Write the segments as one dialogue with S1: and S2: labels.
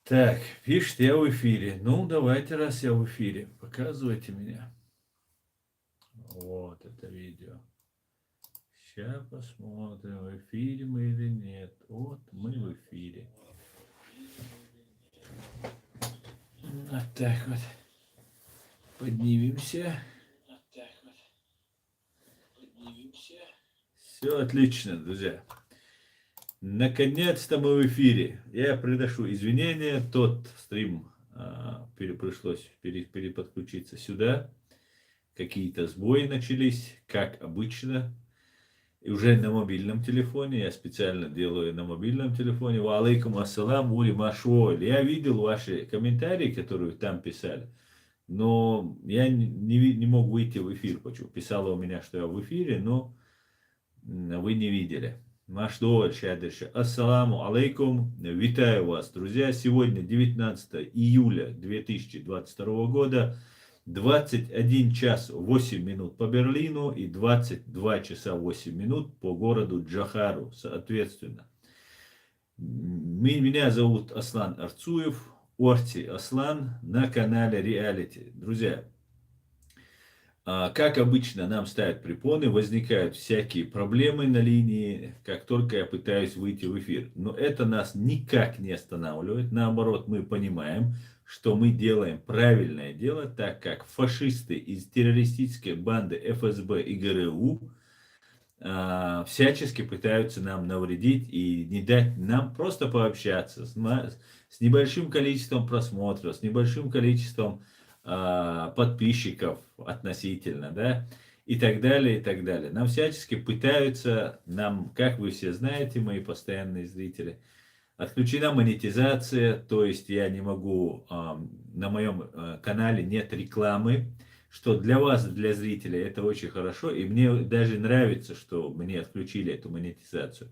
S1: Так, пишет, я в эфире. Ну, давайте, раз я в эфире, показывайте меня. Вот это видео. Сейчас посмотрим, в эфире мы или нет. Вот мы в эфире. Вот так вот. Поднимемся. Все отлично, друзья. Наконец-то мы в эфире. Я приношу извинения. Тот стрим пришлось переподключиться сюда. Какие-то сбои начались, как обычно. И уже на мобильном телефоне. Я специально делаю на мобильном телефоне. Ва алейкум ассалам, ули машуоль. Я видел ваши комментарии, которые там писали. Но я не мог выйти в эфир. Почему? Писало у меня, что я в эфире, но вы не видели. Машдуоль, шадырша. Ассаламу алейкум. Витаю вас, друзья. Сегодня 19 июля 2022 года. 21 час 8 минут по Берлину и 22 часа 8 минут по городу Джохару, соответственно. Меня зовут Аслан Арцуев, Орти Аслан на канале Реалити. Друзья, как обычно нам ставят препоны, возникают всякие проблемы на линии, как только я пытаюсь выйти в эфир. Но это нас никак не останавливает. Наоборот, мы понимаем, что мы делаем правильное дело, так как фашисты из террористической банды ФСБ и ГРУ всячески пытаются нам навредить и не дать нам просто пообщаться с небольшим количеством просмотров, с небольшим количеством подписчиков относительно, да, и так далее, и так далее. Нам всячески пытаются, как вы все знаете, мои постоянные зрители, отключена монетизация, то есть я не могу, на моем канале нет рекламы, что для вас, для зрителей, это очень хорошо, и мне даже нравится, что мне отключили эту монетизацию.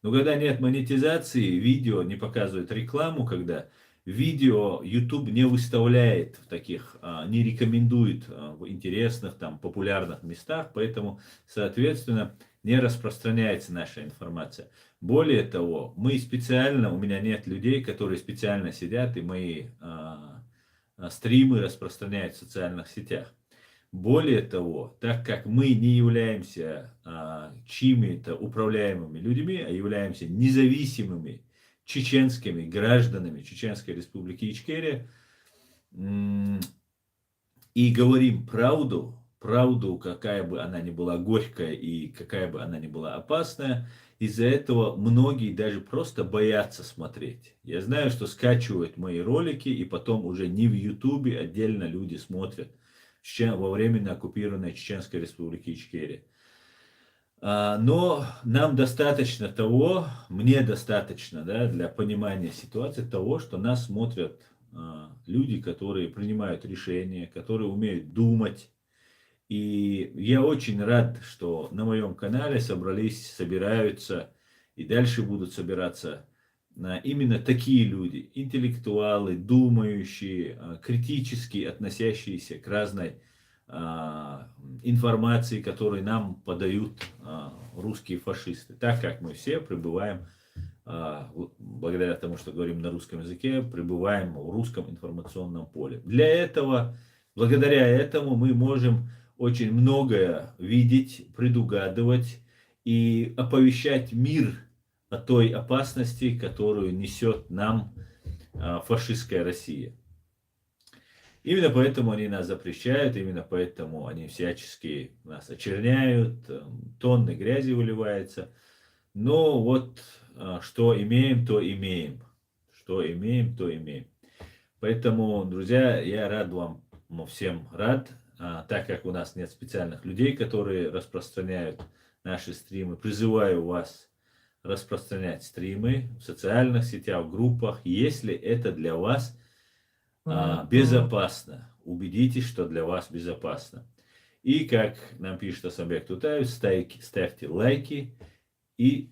S1: Но когда нет монетизации, видео не показывает рекламу, когда видео YouTube не выставляет в таких, не рекомендует в интересных, там, популярных местах, поэтому, соответственно, не распространяется наша информация. Более того, у меня нет людей, которые специально сидят и мои стримы распространяют в социальных сетях. Более того, так как мы не являемся чьими-то управляемыми людьми, а являемся независимыми чеченскими гражданами Чеченской Республики Ичкерия, и говорим правду, какая бы она ни была горькая и какая бы она ни была опасная, из-за этого многие даже просто боятся смотреть. Я знаю, что скачивают мои ролики, и потом уже не в Ютубе отдельно люди смотрят во временно оккупированной Чеченской Республики Ичкерия. Но нам достаточно того, мне достаточно, да, для понимания ситуации того, что нас смотрят люди, которые принимают решения, которые умеют думать. И я очень рад, что на моем канале собираются и дальше будут собираться именно такие люди, интеллектуалы, думающие, критически относящиеся к разной информации, которую нам подают русские фашисты. Так как мы все пребываем, благодаря тому, что говорим на русском языке, пребываем в русском информационном поле. Благодаря этому мы можем очень многое видеть, предугадывать и оповещать мир о той опасности, которую несет нам фашистская Россия. Именно поэтому они нас запрещают, именно поэтому они всячески нас очерняют, тонны грязи выливается. Но вот что имеем, то имеем. Что имеем, то имеем. Поэтому, друзья, я рад вам, всем рад, так как у нас нет специальных людей, которые распространяют наши стримы. Призываю вас распространять стримы в социальных сетях, в группах, если это для вас безопасно. Убедитесь, что для вас безопасно. И как нам пишет Асамбек Тутаев, ставьте лайки. И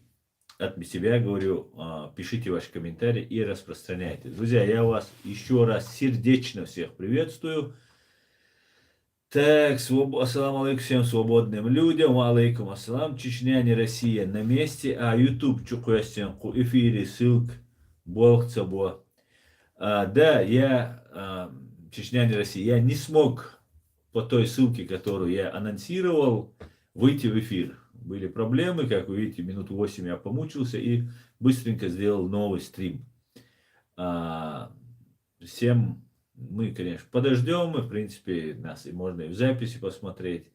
S1: от себя говорю, пишите ваши комментарии и распространяйте. Друзья, я вас еще раз сердечно всех приветствую. Так, ассаламу алейкум всем свободным людям. Алейкум ассалам. Чечня, не Россия на месте. А YouTube чукуястен ку эфире ссылк болхцабо. Да, Чечня не Россия, я не смог по той ссылке, которую я анонсировал, выйти в эфир. Были проблемы, как вы видите, минут 8 я помучился и быстренько сделал новый стрим. А, Всем мы, конечно, подождем, и, в принципе, нас и можно и в записи посмотреть.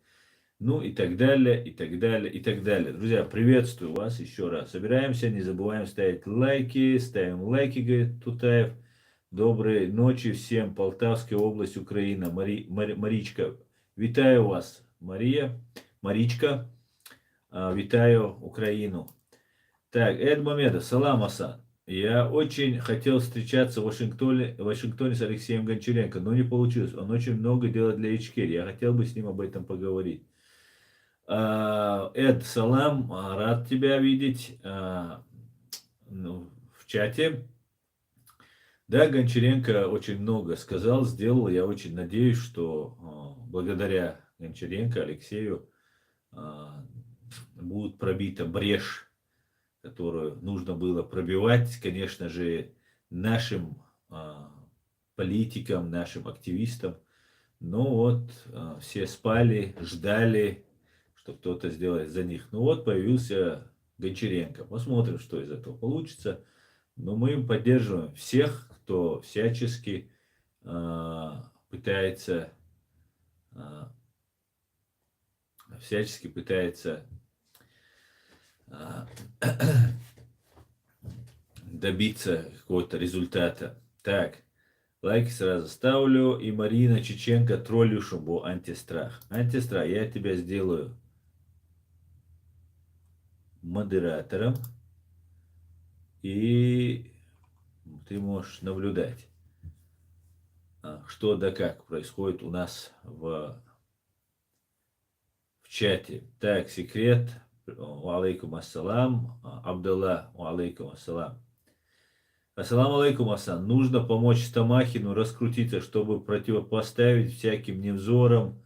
S1: Ну и так далее, и так далее, и так далее. Друзья, приветствую вас еще раз. Собираемся, не забываем ставить лайки. Ставим лайки, говорит Тутаев. Доброй ночи всем. Полтавская область, Украина. Маричка. Вітаю вас, Мария. Маричка. Витаю Украину. Так, Эд Мамедов. Салам, Асан. Я очень хотел встречаться в Вашингтоне с Алексеем Гончаренко, но не получилось. Он очень много делает для Ичкерии. Я хотел бы с ним об этом поговорить. Эд, салам, рад тебя видеть в чате. Да, Гончаренко очень много сказал, сделал. Я очень надеюсь, что благодаря Гончаренко, Алексею, будет пробита брешь, которую нужно было пробивать, конечно же, нашим политикам, нашим активистам. Но вот все спали, ждали, что кто-то сделает за них. Ну вот появился Гончаренко. Посмотрим, что из этого получится. Но мы поддерживаем всех, кто всячески пытается добиться какого-то результата. Так, лайки сразу ставлю. И Марина Чеченко троллюшу, бо антистрах. Антистрах, я тебя сделаю модератором. И ты можешь наблюдать, что да как происходит у нас в чате. Так, секрет. Алейкум ассалам. Абдалла, алейкум ассалам. Ассаламу алейкум, Асан. Нужно помочь Стамахину раскрутиться, чтобы противопоставить всяким Невзорам,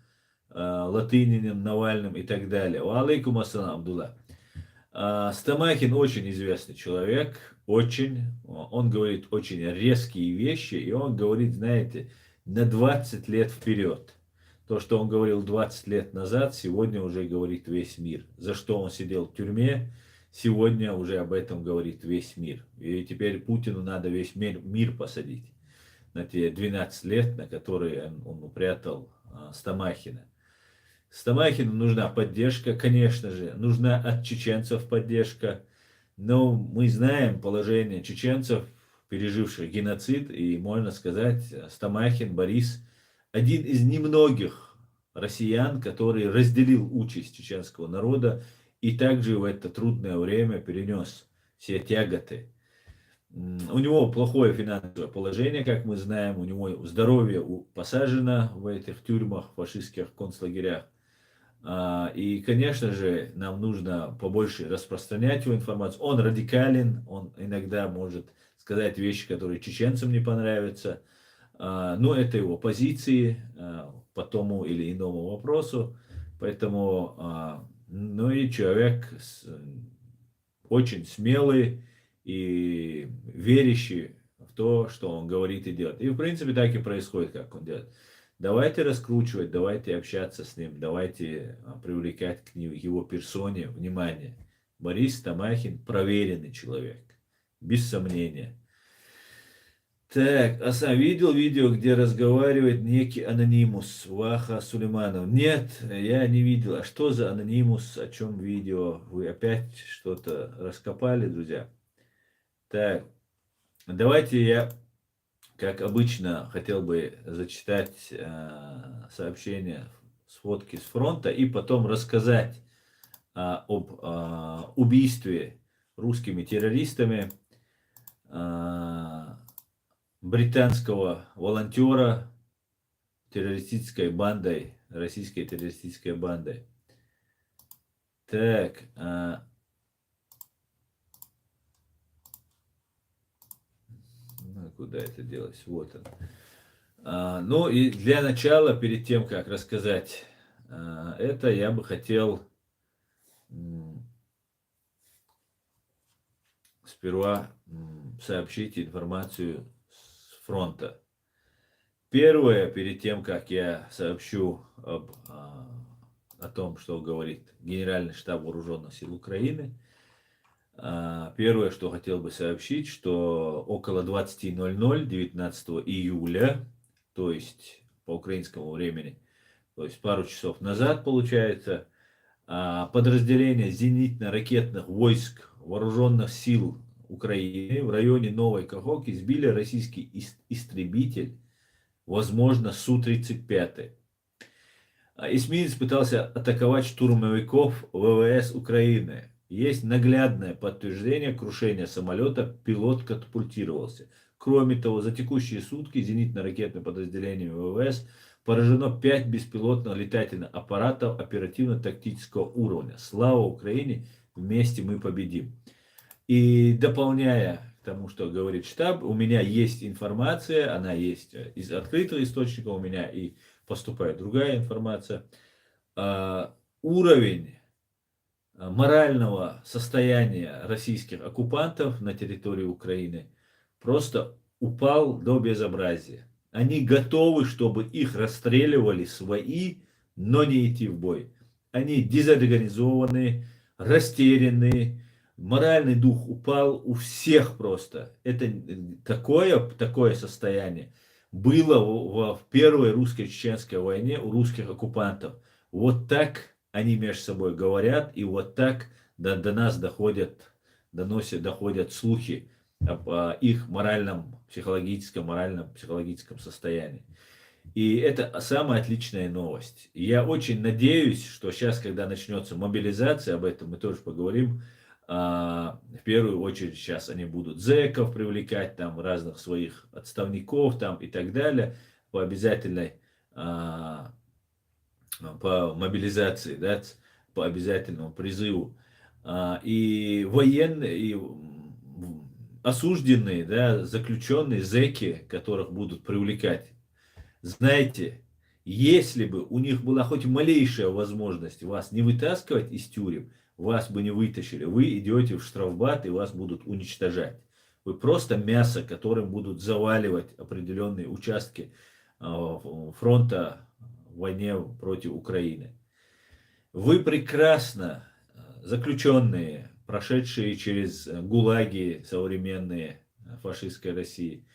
S1: Латыниным, Навальным и так далее. Алейкум ассалам, Абдулла. Стамахин очень известный человек, очень. Он говорит очень резкие вещи, и он говорит, знаете, на 20 лет вперед. То, что он говорил 20 лет назад, сегодня уже говорит весь мир. За что он сидел в тюрьме, сегодня уже об этом говорит весь мир. И теперь Путину надо весь мир посадить на те 12 лет, на которые он упрятал Стамахина. Стамахину нужна поддержка, конечно же, нужна от чеченцев поддержка. Но мы знаем положение чеченцев, переживших геноцид, и можно сказать, Стамахин Борис один из немногих россиян, который разделил участь чеченского народа и также в это трудное время перенес все тяготы. У него плохое финансовое положение, как мы знаем, у него здоровье посажено в этих тюрьмах, фашистских концлагерях. И, конечно же, нам нужно побольше распространять его информацию. Он радикален, он иногда может сказать вещи, которые чеченцам не понравятся. Но это его позиции по тому или иному вопросу. Поэтому, ну и человек очень смелый и верящий в то, что он говорит и делает. И, в принципе, так и происходит, как он делает. Давайте раскручивать, давайте общаться с ним, давайте привлекать к его персоне внимание. Борис Стамахин проверенный человек, без сомнения. Так, Асан, видел видео, где разговаривает некий анонимус Ваха Сулейманов? Нет, я не видел. А что за анонимус, о чем видео? Вы опять что-то раскопали, друзья? Так, давайте я, как обычно, хотел бы зачитать сообщение с фотки с фронта и потом рассказать об убийстве русскими террористами британского волонтера террористической бандой, российской террористической бандой. Так, куда это делось? Вот он. Ну и для начала, перед тем, как рассказать это, я бы хотел сперва сообщить информацию с фронта. Первое, перед тем, как я сообщу о том, что говорит Генеральный штаб Вооруженных сил Украины, первое, что хотел бы сообщить, что около 20:00 19 июля, то есть по украинскому времени, то есть пару часов назад, получается, подразделения зенитно-ракетных войск Вооруженных сил Украины в районе Новой Каховки сбили российский истребитель, возможно, Су-35. Эсминец пытался атаковать штурмовиков ВВС Украины. Есть наглядное подтверждение крушения самолета, пилот катапультировался. Кроме того, за текущие сутки зенитно-ракетным подразделением ВВС поражено 5 беспилотных летательных аппаратов оперативно-тактического уровня. Слава Украине, вместе мы победим. И дополняя к тому, что говорит штаб, у меня есть информация, она есть из открытого источника, у меня и поступает другая информация. Уровень морального состояния российских оккупантов на территории Украины просто упал до безобразия. Они готовы, чтобы их расстреливали свои, но не идти в бой. Они дезорганизованы, растеряны, моральный дух упал у всех просто. Это такое состояние было в первой русско-чеченской войне у русских оккупантов. Вот так они между собой говорят, и вот так до нас доходят слухи об их морально-психологическом состоянии. И это самая отличная новость. Я очень надеюсь, что сейчас, когда начнется мобилизация, об этом мы тоже поговорим, в первую очередь сейчас они будут зэков привлекать, там разных своих отставников там и так далее, по обязательной, по мобилизации, да, по обязательному призыву. И военные, и осужденные, да, заключенные, зэки, которых будут привлекать. Знаете, если бы у них была хоть малейшая возможность вас не вытаскивать из тюрем, вас бы не вытащили. Вы идете в штрафбат, и вас будут уничтожать. Вы просто мясо, которым будут заваливать определенные участки фронта в войне против Украины. Вы прекрасно, заключенные, прошедшие через гулаги современные фашистской России,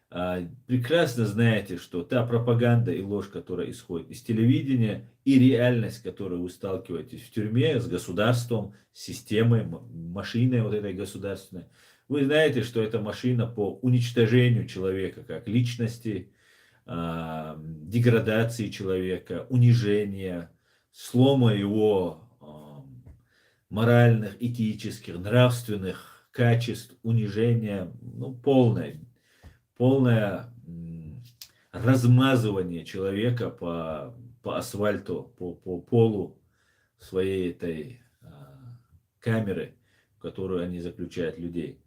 S1: прекрасно знаете, что та пропаганда и ложь, которая исходит из телевидения, и реальность, с которой вы сталкиваетесь в тюрьме, с государством, с системой, машиной вот этой государственной, вы знаете, что это машина по уничтожению человека как личности, деградации человека, унижения, слома его моральных, этических, нравственных качеств, унижения, полное размазывание человека по асфальту, по полу своей этой камеры, в которую они заключают людей.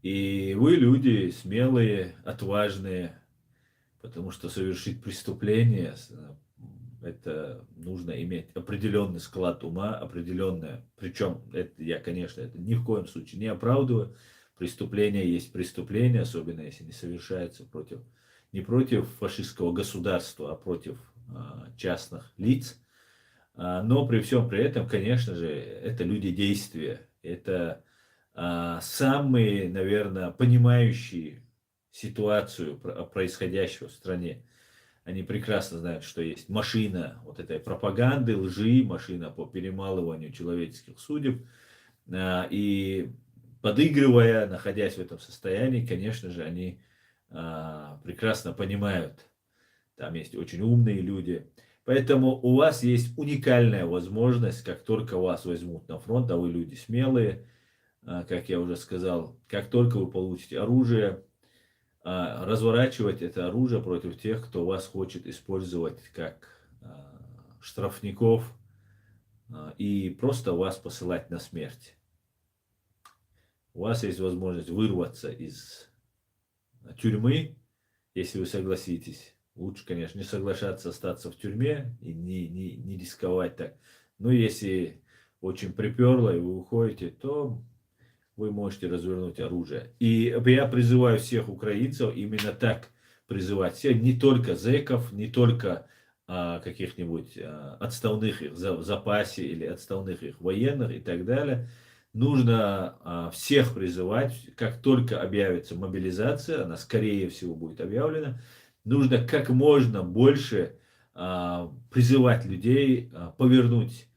S1: И вы люди смелые, отважные, потому что совершить преступление, это нужно иметь определенный склад ума, определенное, причем это я, конечно, это ни в коем случае не оправдываю. Преступление есть преступление, особенно если не совершается не против фашистского государства, а против частных лиц. Но при всем при этом, конечно же, это люди действия. Это самые, наверное, понимающие ситуацию происходящего в стране. Они прекрасно знают, что есть машина вот этой пропаганды, лжи, машина по перемалыванию человеческих судеб. И подыгрывая, находясь в этом состоянии, конечно же, они прекрасно понимают, там есть очень умные люди. Поэтому у вас есть уникальная возможность, как только вас возьмут на фронт, а вы люди смелые, как я уже сказал, как только вы получите оружие, разворачивать это оружие против тех, кто вас хочет использовать как штрафников и просто вас посылать на смерть. У вас есть возможность вырваться из тюрьмы, если вы согласитесь. Лучше, конечно, не соглашаться остаться в тюрьме и не рисковать так. Но если очень приперло и вы уходите, то вы можете развернуть оружие. И я призываю всех украинцев именно так призывать. Всех, не только зэков, не только каких-нибудь отставных их в запасе или отставных их военных и так далее. Нужно всех призывать, как только объявится мобилизация, она скорее всего будет объявлена, нужно как можно больше призывать людей повернуть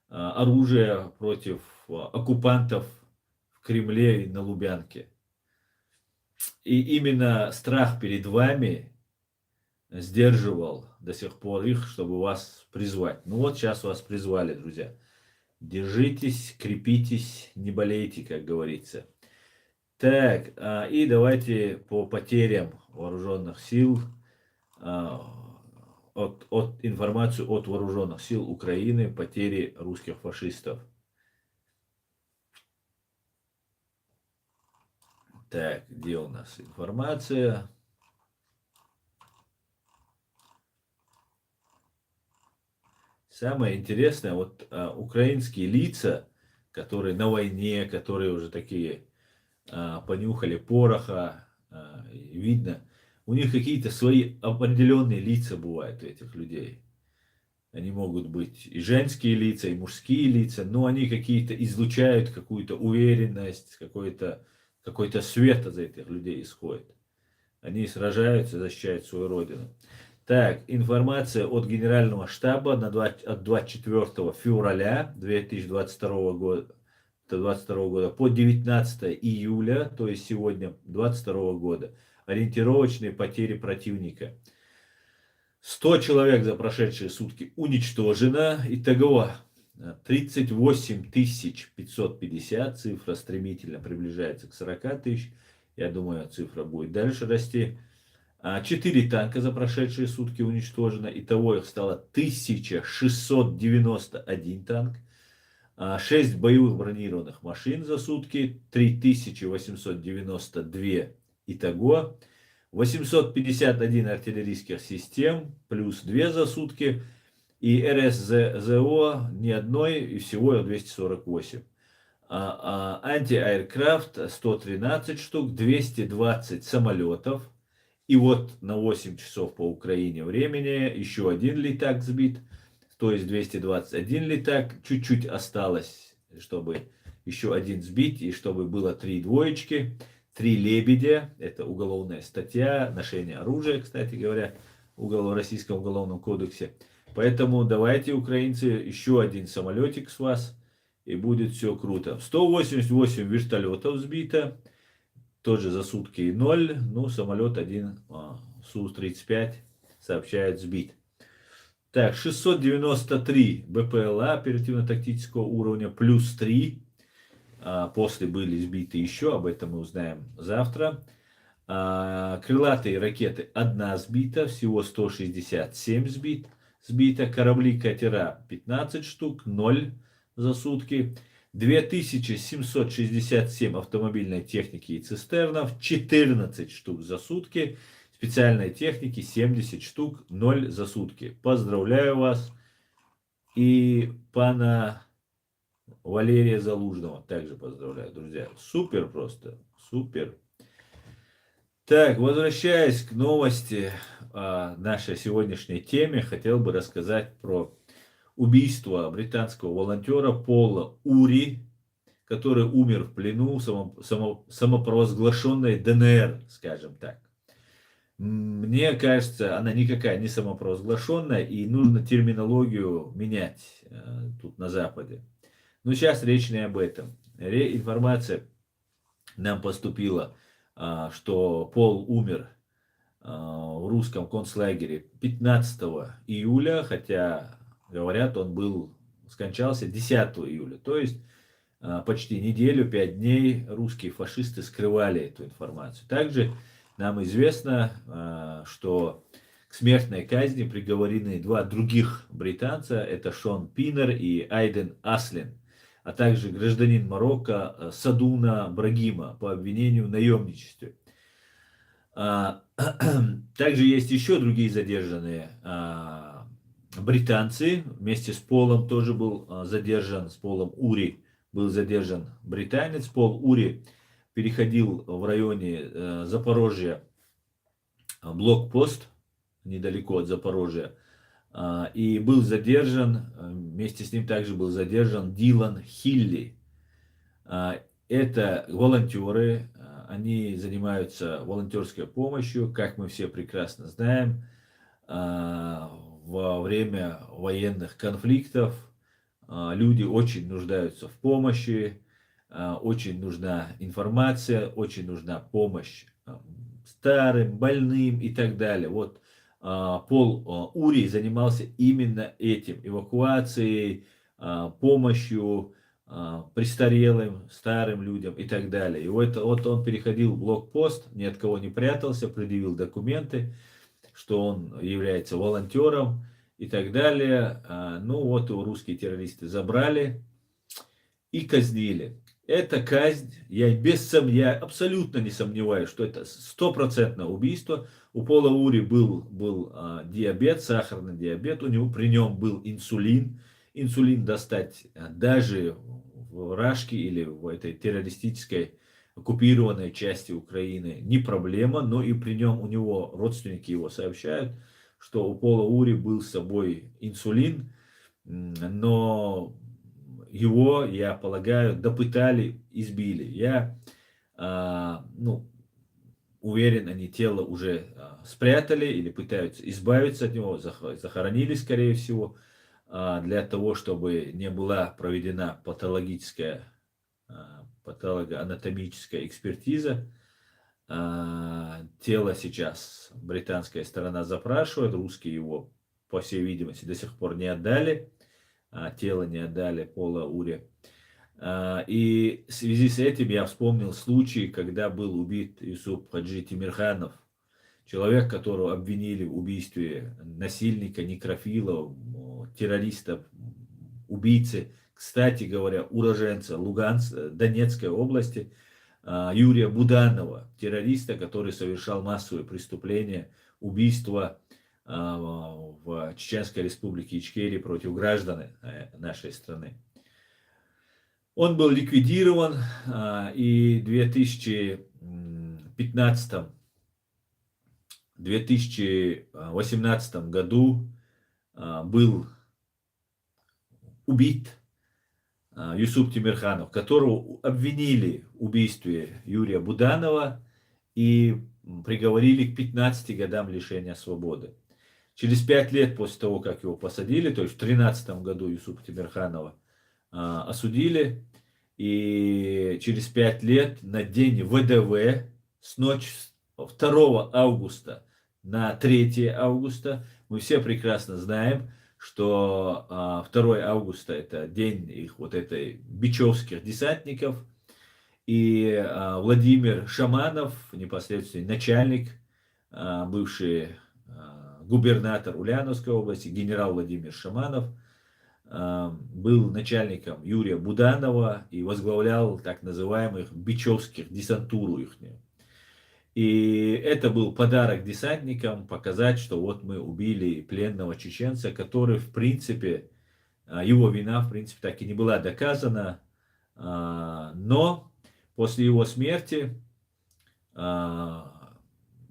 S1: оружие против оккупантов в Кремле и на Лубянке. И именно страх перед вами сдерживал до сих пор их, чтобы вас призвать. Ну вот сейчас вас призвали, друзья. Держитесь, крепитесь, не болейте, как говорится. Так, и давайте по потерям вооруженных сил, от информацию от вооруженных сил Украины, потери русских фашистов. Так, где у нас информация? Самое интересное, вот украинские лица, которые на войне, которые уже такие понюхали пороха, видно, у них какие-то свои определенные лица бывают у этих людей. Они могут быть и женские лица, и мужские лица, но они какие-то излучают какую-то уверенность, какой-то свет из этих людей исходит. Они сражаются, защищают свою родину. Так, информация от Генерального штаба от 24 февраля 2022 года по 19 июля, то есть сегодня 2022 года. Ориентировочные потери противника. 100 человек за прошедшие сутки уничтожено. Итого 38 550. Цифра стремительно приближается к 40 тысяч. Я думаю, цифра будет дальше расти. 4 танка за прошедшие сутки уничтожено. Итого их стало 1691 танк. 6 боевых бронированных машин за сутки. 3892 итого. 851 артиллерийских систем, плюс 2 за сутки. И РСЗО ни одной, и всего 248. Анти-аэркрафт 113 штук, 220 самолетов. И вот на 8 часов по Украине времени еще один летак сбит. То есть 221 летак. Чуть-чуть осталось, чтобы еще один сбить. И чтобы было 3 двоечки. 3 лебедя. Это уголовная статья. Ношение оружия, кстати говоря. В Российском уголовном кодексе. Поэтому давайте, украинцы, еще один самолетик с вас. И будет все круто. 188 вертолетов сбито. Тоже за сутки 0. Ну, самолет один Су-35 сообщает сбит. Так, 693 БПЛА оперативно-тактического уровня, плюс 3. После были сбиты еще, об этом мы узнаем завтра. Крылатые ракеты 1 сбита, всего 167 сбито. Корабли-катера 15 штук, 0 за сутки. 2767 автомобильной техники и цистернов, 14 штук за сутки. Специальной техники 70 штук, 0 за сутки. Поздравляю вас. И пана Валерия Залужного также поздравляю, друзья. Супер просто, супер. Так, возвращаясь к новости нашей сегодняшней теме, хотел бы рассказать про убийство британского волонтера Пола Ури, который умер в плену самопровозглашенной ДНР, скажем так. Мне кажется, она никакая не самопровозглашенная, и нужно терминологию менять тут на Западе. Но сейчас речь не об этом. Информация нам поступила, что Пол умер в русском концлагере 15 июля, хотя говорят, он скончался 10 июля. То есть почти неделю, 5 дней русские фашисты скрывали эту информацию. Также нам известно, что к смертной казни приговорены 2 других британца. Это Шон Пинер и Айден Аслин. А также гражданин Марокко Садуна Брагима по обвинению в наемничестве. Также есть еще другие задержанные британцы. Вместе с Полом тоже был задержан, с Полом Ури, был задержан британец Пол Ури, переходил в районе Запорожья блокпост, недалеко от Запорожья, и был задержан, вместе с ним также был задержан Дилан Хилли. Это волонтеры, они занимаются волонтерской помощью, как мы все прекрасно знаем, во время военных конфликтов люди очень нуждаются в помощи, очень нужна информация, очень нужна помощь старым, больным и так далее. Вот Пол Ури занимался именно этим, эвакуацией, помощью престарелым, старым людям и так далее. И вот он переходил в блокпост, ни от кого не прятался, предъявил документы, что он является волонтером и так далее. Ну вот его русские террористы забрали и казнили. Эта казнь, я абсолютно не сомневаюсь, что это стопроцентное убийство. У Пола Ури был диабет, сахарный диабет, при нем был инсулин. Инсулин достать даже в Рашке или в этой террористической оккупированной части Украины не проблема, но и при нем у него родственники его сообщают, что у Пола Ури был с собой инсулин, но его, я полагаю, допытали, избили. Я уверен, они тело уже спрятали или пытаются избавиться от него, захоронили, скорее всего, для того, чтобы не была проведена патологоанатомическая экспертиза. Тело сейчас британская сторона запрашивает, русские его, по всей видимости, до сих пор не отдали. Тело не отдали Пола Ури. И в связи с этим я вспомнил случай, когда был убит Юсуп Хаджи Тимирханов, человек, которого обвинили в убийстве насильника, некрофила, террориста, убийцы, кстати говоря, уроженца Донецкой области, Юрия Буданова, террориста, который совершал массовые преступления, убийства в Чеченской республике Ичкерия против граждан нашей страны. Он был ликвидирован, и в 2018 году был убит Юсуп Тимирханов, которого обвинили в убийстве Юрия Буданова и приговорили к 15 годам лишения свободы. Через 5 лет после того, как его посадили, то есть в 2013 году Юсупа Тимирханова осудили, и через 5 лет на день ВДВ с ночи 2 августа на 3 августа, мы все прекрасно знаем, что 2 августа это день их вот этой бичевских десантников, и Владимир Шаманов, непосредственный начальник, бывший губернатор Ульяновской области, генерал Владимир Шаманов, был начальником Юрия Буданова и возглавлял так называемых бичевских десантуру их. И это был подарок десантникам, показать, что вот мы убили пленного чеченца, который в принципе, его вина в принципе так и не была доказана, но после его смерти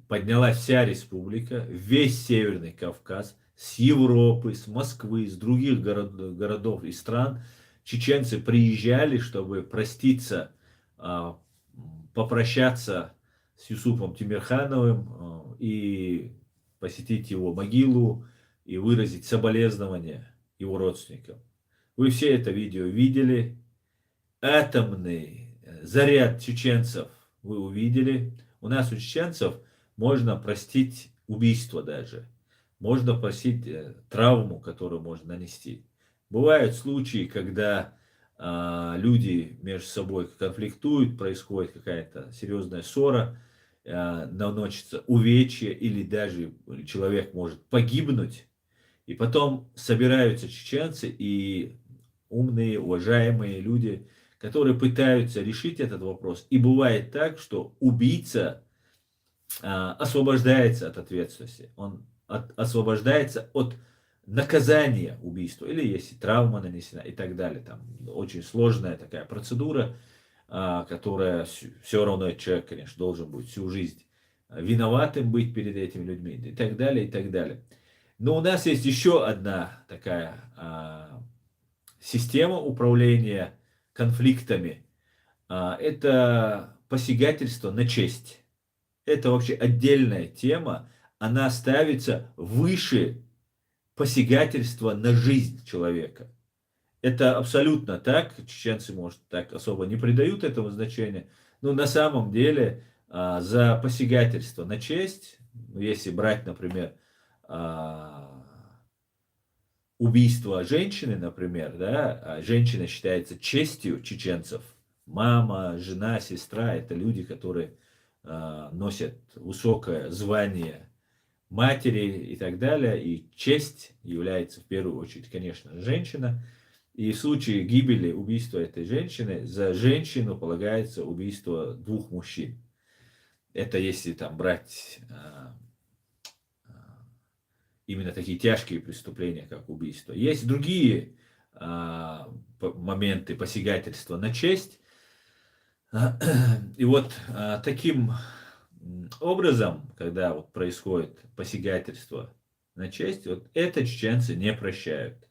S1: поднялась вся республика, весь Северный Кавказ, с Европы, с Москвы, с других городов и стран. Чеченцы приезжали, чтобы проститься, попрощаться с Юсупом Тимирхановым и посетить его могилу и выразить соболезнования его родственникам. Вы все это видео видели. Атомный заряд чеченцев вы увидели. У нас у чеченцев можно простить убийство даже. Можно простить травму, которую можно нанести. Бывают случаи, когда люди между собой конфликтуют, происходит какая-то серьезная ссора, наносится увечья или даже человек может погибнуть. И потом собираются чеченцы и умные, уважаемые люди, которые пытаются решить этот вопрос. И бывает так, что убийца освобождается от ответственности. Он освобождается от наказание убийства, или если травма нанесена и так далее. Там очень сложная такая процедура, которая все равно этот человек, конечно, должен будет всю жизнь виноватым быть перед этими людьми и так далее, и так далее. Но у нас есть еще одна такая система управления конфликтами. Это посягательство на честь. Это вообще отдельная тема. Она ставится выше посягательства на жизнь человека. Это абсолютно так. Чеченцы, может, так особо не придают этому значения. Но на самом деле за посягательство на честь, если брать, например, убийство женщины, например, да, женщина считается честью чеченцев. Мама, жена, сестра – это люди, которые носят высокое звание матери и так далее. И честь является в первую очередь, конечно, женщина. И в случае гибели, убийства этой женщины, за женщину полагается убийство двух мужчин. Это если там брать именно такие тяжкие преступления, как убийство. Есть другие моменты посягательства на честь. И вот таким образом, когда вот происходит посягательство на честь, вот это чеченцы не прощают.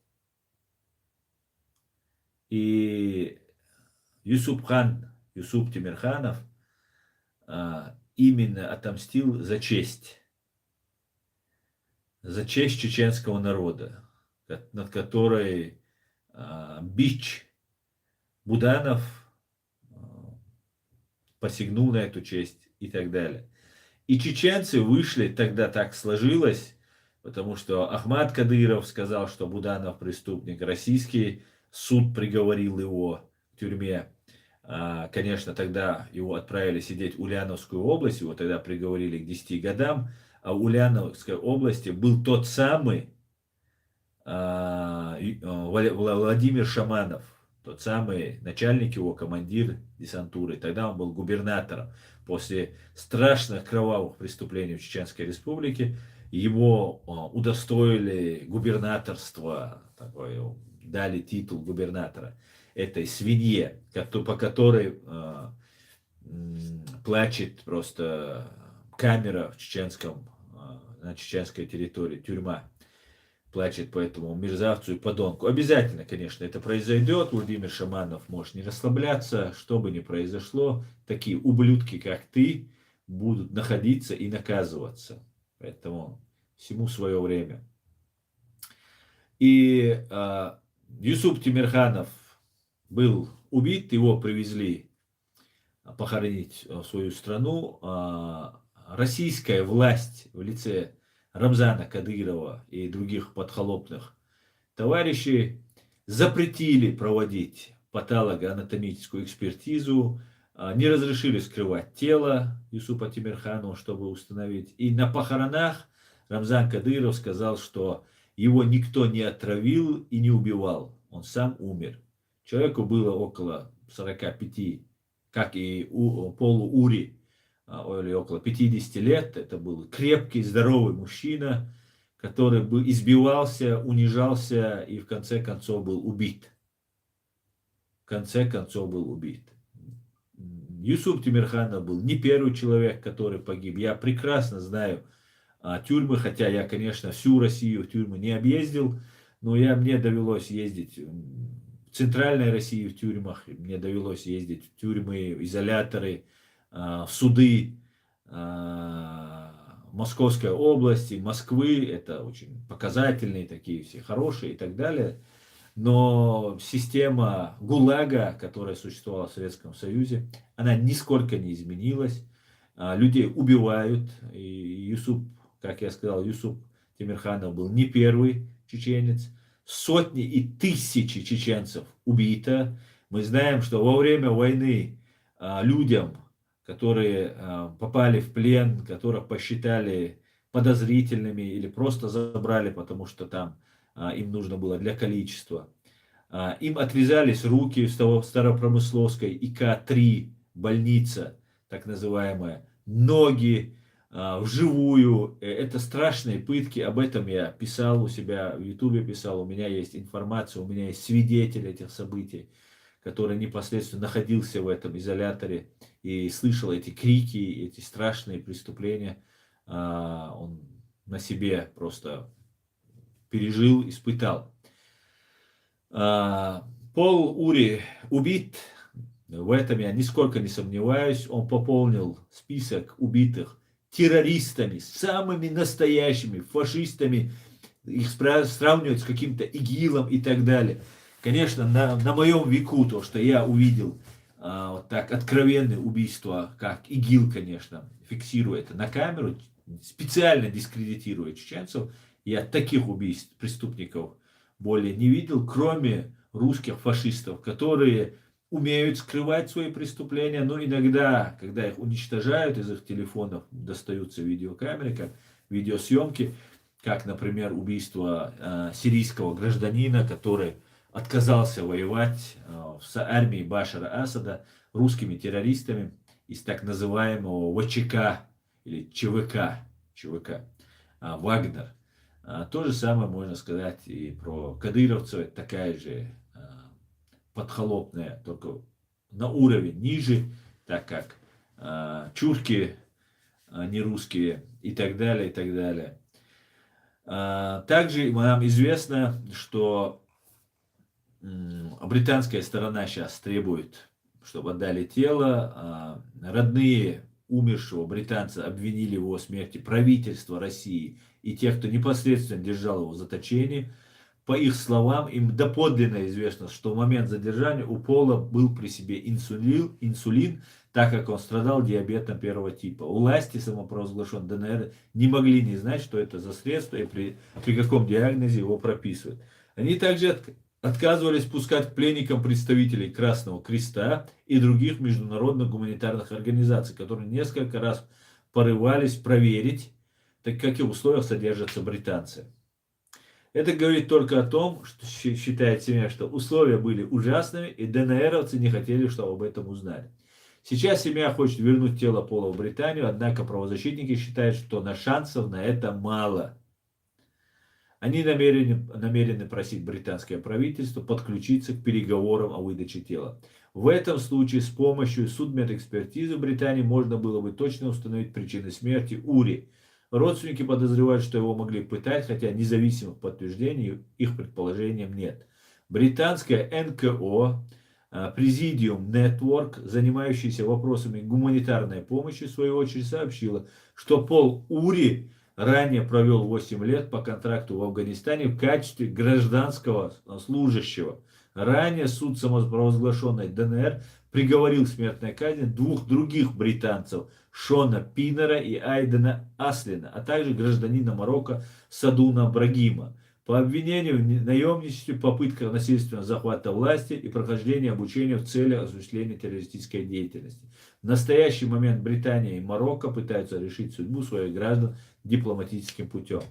S1: И Юсуп Тимирханов именно отомстил за честь чеченского народа, над которой бич Буданов посягнул на эту честь и так далее. И чеченцы вышли, тогда так сложилось, потому что Ахмад Кадыров сказал, что Буданов преступник, российский суд приговорил его в тюрьме. Конечно, тогда его отправили сидеть в Ульяновскую область, его тогда приговорили к 10 годам, а в Ульяновской области был тот самый Владимир Шаманов, тот самый начальник его, командир десантуры. Тогда он был губернатором. После страшных кровавых преступлений в Чеченской Республике его удостоили губернаторства, такое, дали титул губернатора этой свинье, по которой плачет просто камера в на чеченской территории, тюрьма. Плачет по этому мерзавцу и подонку. Обязательно, конечно, это произойдет. Владимир Шаманов может не расслабляться. Что бы ни произошло, такие ублюдки, как ты, будут находиться и наказываться. Поэтому всему свое время. И Юсуп Тимирханов был убит, его привезли похоронить в свою страну. Российская власть в лице Рамзана Кадырова и других подхолопных товарищей запретили проводить патологоанатомическую экспертизу, не разрешили скрывать тело Юсупа Тимирханова, чтобы установить. И на похоронах Рамзан Кадыров сказал, что его никто не отравил и не убивал, он сам умер. Человеку было около 45, как и Полу Ури, или около 50 лет. Это был крепкий, здоровый мужчина, который бы избивался, унижался и в конце концов был убит. В конце концов был убит. Юсуп Тимирханов был не первый человек, который погиб. Я прекрасно знаю тюрьмы, хотя я, конечно, всю Россию в тюрьмы не объездил, но мне довелось ездить в центральной России в тюрьмах, мне довелось ездить в тюрьмы, изоляторы, в суды Московской области, Москвы. Это очень показательные такие, все хорошие и так далее. Но система ГУЛАГа, которая существовала в Советском Союзе, она нисколько не изменилась. Людей убивают. И Юсуп, как я сказал, Юсуп Тимирханов был не первый чеченец. Сотни и тысячи чеченцев убито. Мы знаем, что во время войны людям, которые попали в плен, которых посчитали подозрительными или просто забрали, потому что там им нужно было для количества. Им отвязались руки в Старопромысловской ИК-3 больница, так называемая, ноги, вживую. Это страшные пытки, об этом я писал у себя в Ютубе, писал, у меня есть информация, у меня есть свидетель этих событий, который непосредственно находился в этом изоляторе и слышал эти крики, эти страшные преступления. Он на себе просто пережил, испытал. Пол Ури убит, в этом я нисколько не сомневаюсь. Он пополнил список убитых террористами, самыми настоящими фашистами. Их сравнивать с каким-то ИГИЛом и так далее. Конечно, на моем веку то, что я увидел вот так откровенные убийства, как ИГИЛ, конечно, фиксируя это на камеру, специально дискредитируя чеченцев, я таких убийств преступников более не видел, кроме русских фашистов, которые умеют скрывать свои преступления, но иногда, когда их уничтожают, из их телефонов достаются видеокамеры, как видеосъемки, как, например, убийство сирийского гражданина, который отказался воевать с армией Башара Асада русскими террористами из так называемого ВЧК или ЧВК, Вагнер. То же самое можно сказать и про кадыровцев, такая же подхолопная, только на уровень ниже, так как чурки не русские и так далее, и так далее. Также нам известно, что британская сторона сейчас требует, чтобы отдали тело. Родные умершего британца обвинили в его смерти правительство России и тех, кто непосредственно держал его в заточении. По их словам, им доподлинно известно, что в момент задержания у Пола был при себе инсулин, так как он страдал диабетом первого типа. Власти самопровозглашенной ДНР не могли не знать, что это за средство и при каком диагнозе его прописывают. Они также отказывались пускать к пленникам представителей Красного Креста и других международных гуманитарных организаций, которые несколько раз порывались проверить, так в каких условиях содержатся британцы. Это говорит только о том, что считает семья, что условия были ужасными, и ДНРовцы не хотели, чтобы об этом узнали. Сейчас семья хочет вернуть тело Пола в Британию, однако правозащитники считают, что шансов на это мало. Они намерены просить британское правительство подключиться к переговорам о выдаче тела. В этом случае с помощью судмедэкспертизы в Британии можно было бы точно установить причины смерти Ури. Родственники подозревают, что его могли пытать, хотя независимых подтверждений их предположениям нет. Британская НКО Presidium Network, занимающаяся вопросами гуманитарной помощи, в свою очередь сообщила, что Пол Ури ранее провел 8 лет по контракту в Афганистане в качестве гражданского служащего. Ранее суд самопровозглашенной ДНР приговорил к смертной казни двух других британцев, Шона Пинера и Айдена Аслина, а также гражданина Марокко Садуна Брагима, по обвинению в наемничестве, попытках насильственного захвата власти и прохождения обучения в целях осуществления террористической деятельности. В настоящий момент Британия и Марокко пытаются решить судьбу своих граждан дипломатическим путем.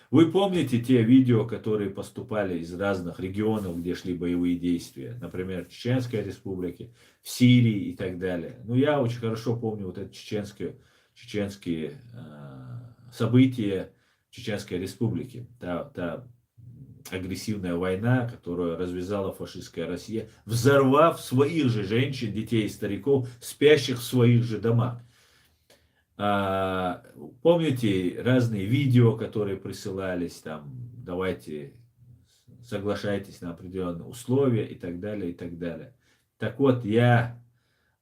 S1: Вы помните те видео, которые поступали из разных регионов, где шли боевые действия, например, в Чеченской республике, в Сирии и так далее. Ну, я очень хорошо помню вот это чеченские события в Чеченской республике. Та агрессивная война, которую развязала фашистская Россия, взорвав своих же женщин, детей и стариков, спящих в своих же домах. Помните разные видео, которые присылались, там, давайте соглашайтесь на определенные условия и так далее, и так далее. Так вот, я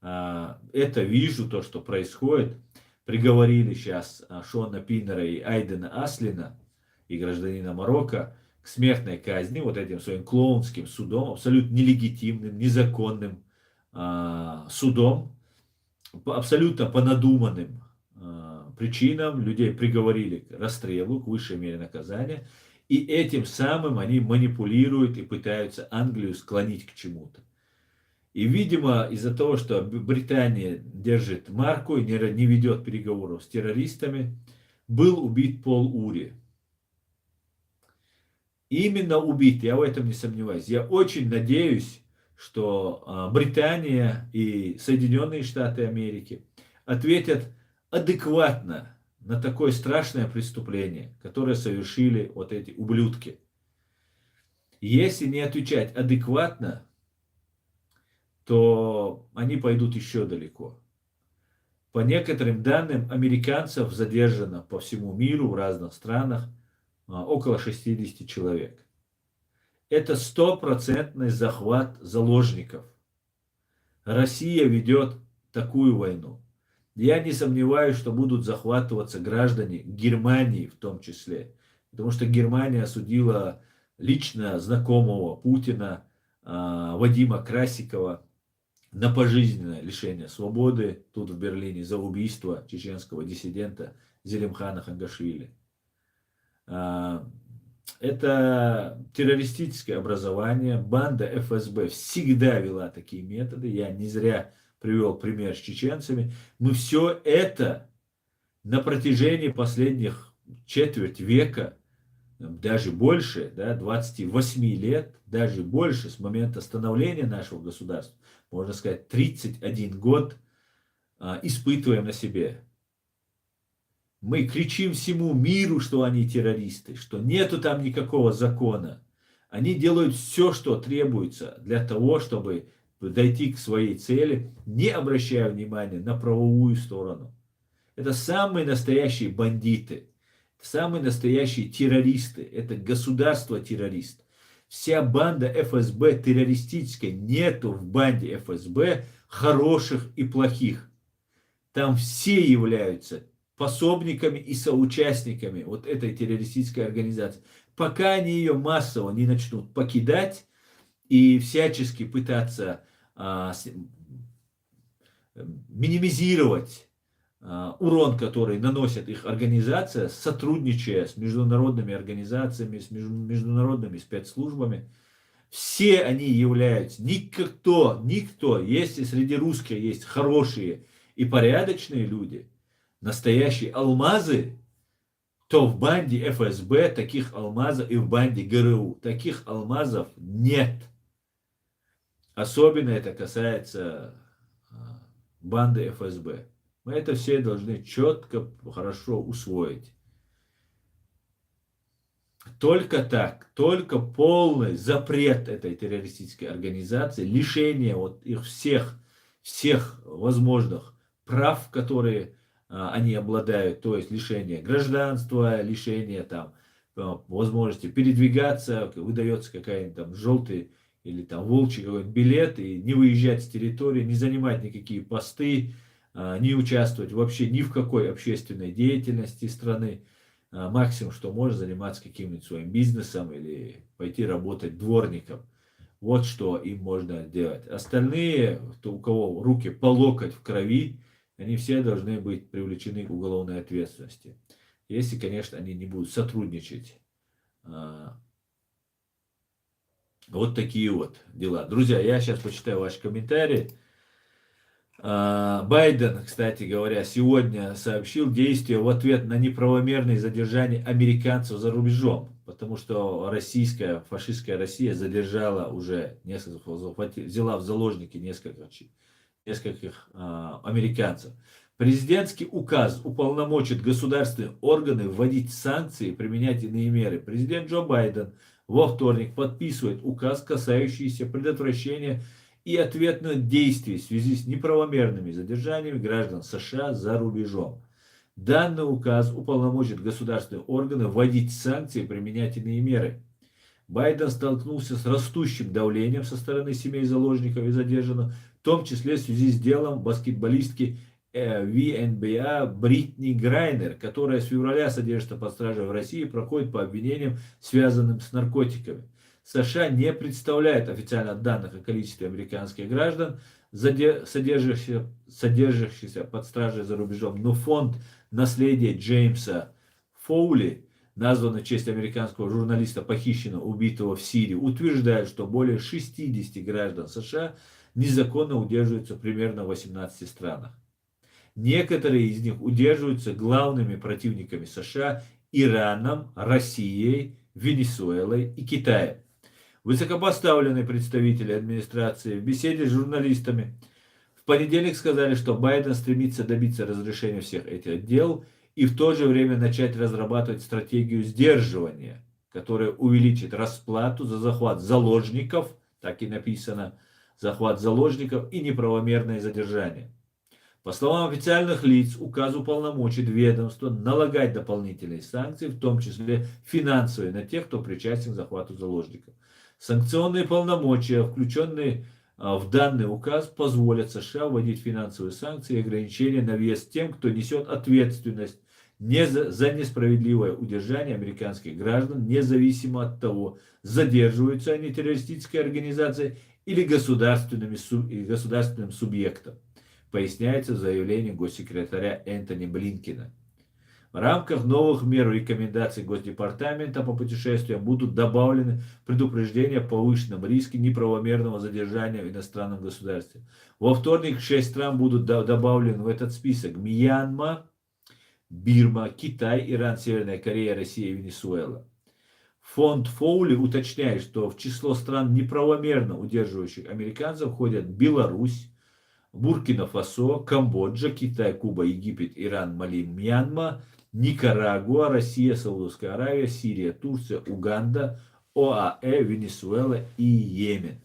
S1: это вижу, то, что происходит. Приговорили сейчас Шона Пинера и Айдена Аслина, и гражданина Марокко, к смертной казни, вот этим своим клоунским судом, абсолютно нелегитимным, незаконным судом, абсолютно по надуманным причинам людей приговорили к расстрелу, к высшей мере наказания, и этим самым они манипулируют и пытаются Англию склонить к чему-то. И, видимо, из-за того, что Британия держит марку и не ведет переговоров с террористами, был убит Пол Ури. Именно убит, я в этом не сомневаюсь. Я очень надеюсь, что Британия и Соединенные Штаты Америки ответят адекватно на такое страшное преступление, которое совершили вот эти ублюдки. Если не отвечать адекватно, то они пойдут еще далеко. По некоторым данным, американцев задержано по всему миру в разных странах около 60 человек. Это стопроцентный захват заложников. Россия ведет такую войну. Я не сомневаюсь, что будут захватываться граждане Германии в том числе. Потому что Германия осудила лично знакомого Путина Вадима Красикова на пожизненное лишение свободы тут в Берлине за убийство чеченского диссидента Зелимхана Хангашвили. Это террористическое образование, банда ФСБ всегда вела такие методы, я не зря привел пример с чеченцами. Мы все это на протяжении последних четверть века, даже больше, да, 28 лет, даже больше с момента становления нашего государства, можно сказать 31 год, испытываем на себе. Мы кричим всему миру, что они террористы, что нету там никакого закона. Они делают все, что требуется для того, чтобы дойти к своей цели, не обращая внимания на правовую сторону. Это самые настоящие бандиты, самые настоящие террористы. Это государство-террорист. Вся банда ФСБ террористическая. Нету в банде ФСБ хороших и плохих. Там все являются пособниками и соучастниками вот этой террористической организации. Пока они ее массово не начнут покидать и всячески пытаться минимизировать урон, который наносит их организация, сотрудничая с международными организациями, с международными спецслужбами, все они являются, никто, если среди русских есть хорошие и порядочные люди, настоящие алмазы, то в банде ФСБ таких алмазов и в банде ГРУ таких алмазов нет. Особенно это касается банды ФСБ. Мы это все должны четко, хорошо усвоить. Только так, только полный запрет этой террористической организации, лишение вот их всех возможных прав, которые они обладают, то есть лишение гражданства, лишение там возможности передвигаться, выдается какая-нибудь там желтый или там волчий какой-нибудь билет, и не выезжать с территории, не занимать никакие посты, не участвовать вообще ни в какой общественной деятельности страны. Максимум, что можно, заниматься каким-нибудь своим бизнесом или пойти работать дворником. Вот что им можно делать. Остальные, у кого руки по локоть в крови, они все должны быть привлечены к уголовной ответственности. Если, конечно, они не будут сотрудничать. Вот такие вот дела. Друзья, я сейчас почитаю ваши комментарии. Байден, кстати говоря, сегодня сообщил действия в ответ на неправомерные задержания американцев за рубежом. Потому что российская, фашистская Россия задержала уже взяла в заложники нескольких американцев. Президентский указ уполномочит государственные органы вводить санкции и применять иные меры. Президент Джо Байден во вторник подписывает указ, касающийся предотвращения и ответных действий в связи с неправомерными задержаниями граждан США за рубежом. Данный указ уполномочит государственные органы вводить санкции и применять иные меры. Байден столкнулся с растущим давлением со стороны семей заложников и задержанных, в том числе в связи с делом баскетболистки ВНБА Бритни Грайнер, которая с февраля содержится под стражей в России и проходит по обвинениям, связанным с наркотиками. США не представляет официально данных о количестве американских граждан, содержащихся под стражей за рубежом, но фонд наследия Джеймса Фоули, названный в честь американского журналиста, похищенного, убитого в Сирии, утверждает, что более 60 граждан США незаконно удерживаются примерно в 18 странах. Некоторые из них удерживаются главными противниками США Ираном, Россией, Венесуэлой и Китаем. Высокопоставленные представители администрации в беседе с журналистами в понедельник сказали, что Байден стремится добиться разрешения всех этих дел и в то же время начать разрабатывать стратегию сдерживания, которая увеличит расплату за захват заложников, так и написано, захват заложников и неправомерное задержание. По словам официальных лиц, указ уполномочит ведомство налагать дополнительные санкции, в том числе финансовые, на тех, кто причастен к захвату заложников. Санкционные полномочия, включенные в данный указ, позволят США вводить финансовые санкции и ограничения на въезд тем, кто несет ответственность за несправедливое удержание американских граждан, независимо от того, задерживаются они террористической организацией или государственным субъектом, поясняется в заявлении госсекретаря Энтони Блинкена. В рамках новых мер и рекомендаций Госдепартамента по путешествиям будут добавлены предупреждения о повышенном риске неправомерного задержания в иностранном государстве. Во вторник 6 стран будут добавлены в этот список: Мьянма, Бирма, Китай, Иран, Северная Корея, Россия и Венесуэла. Фонд Фоули уточняет, что в число стран, неправомерно удерживающих американцев, входят Беларусь, Буркина-Фасо, Камбоджа, Китай, Куба, Египет, Иран, Мали, Мьянма, Никарагуа, Россия, Саудовская Аравия, Сирия, Турция, Уганда, ОАЭ, Венесуэла и Йемен.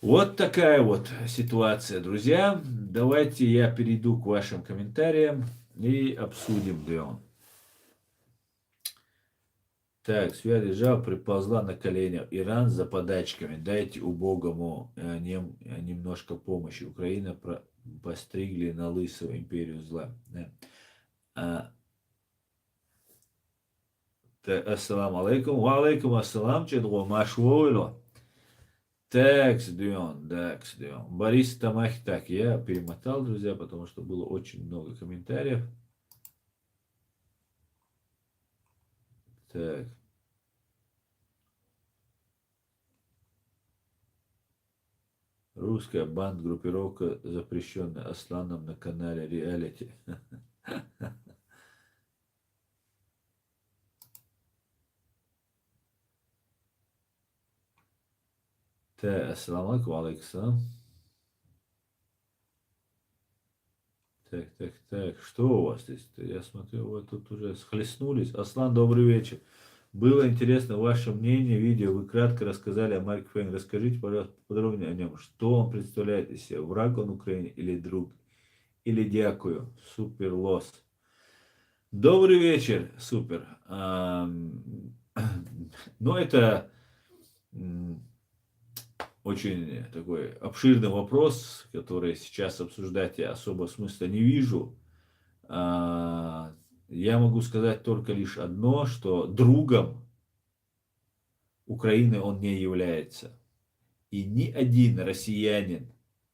S1: Вот такая вот ситуация, друзья. Давайте я перейду к вашим комментариям и обсудим, Леон. Так, Свят Держава приползла на коленях. Иран за подачками. Дайте убогому немножко помощи. Украина постригли на лысого империю зла. Да. Ассаламу алейкум. Ва алейкум ассалам. Чедго машвойло. Так, Дион. Борис Тамахи. Так, я перемотал, друзья, потому что было очень много комментариев. Так. Русская банд-группировка, запрещенная Асланом на канале Реалити. Так, ассаламу алейкум, алейкум. Так, что у вас здесь? Я смотрю, вы тут уже схлестнулись. Аслан, добрый вечер. Было интересно ваше мнение, видео. Вы кратко рассказали о Марке Фейн. Расскажите, пожалуйста, подробнее о нем. Что он представляет из себя? Враг он Украине или друг? Или дякую? Супер лос. Добрый вечер, супер. Ну, это очень такой обширный вопрос, который сейчас обсуждать я особо смысла не вижу. Я могу сказать только лишь одно, что другом Украины он не является. И ни один россиянин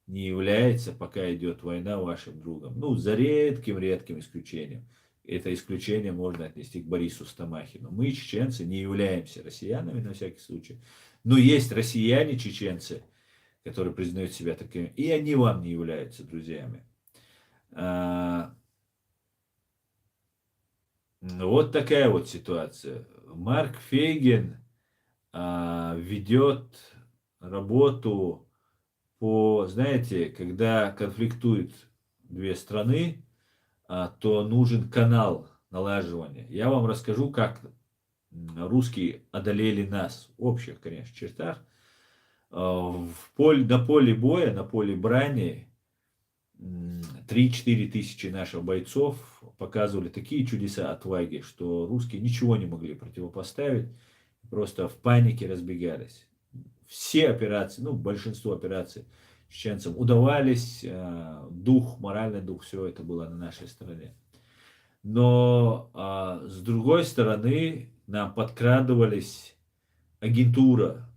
S1: не является, пока идет война, вашим другом. Ну, за редким исключением. Это исключение можно отнести к Борису Стамахину. Мы, чеченцы, не являемся россиянами, на всякий случай. Но есть россияне-чеченцы, которые признают себя такими, и они вам не являются друзьями. Вот такая вот ситуация. Марк Фейгин ведет работу по, знаете, когда конфликтуют две страны, то нужен канал налаживания. Я вам расскажу, как русские одолели нас в общих, конечно, чертах. На поле боя, на поле брани 3-4 тысячи наших бойцов показывали такие чудеса отваги, что русские ничего не могли противопоставить, просто в панике разбегались. Все операции, ну, большинство операций чеченцам удавались, моральный дух, все это было на нашей стороне. Но с другой стороны, нам подкрадывались агентура